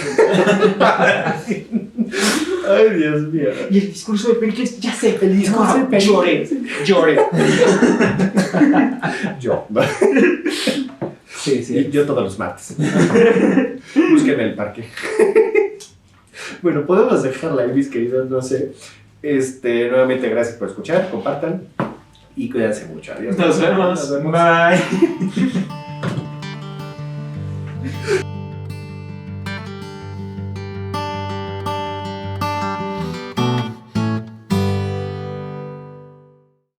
Ay, Dios mío. Y el discurso de Pericles, ya sé. El discurso de Pericles. Llore. Yo. Sí, sí. Yo todos los martes. Búsquenme el parque. Bueno, podemos dejarla ahí, mis queridos, no sé. Nuevamente, gracias por escuchar, compartan y cuídense mucho. Adiós. Nos vemos. Bye.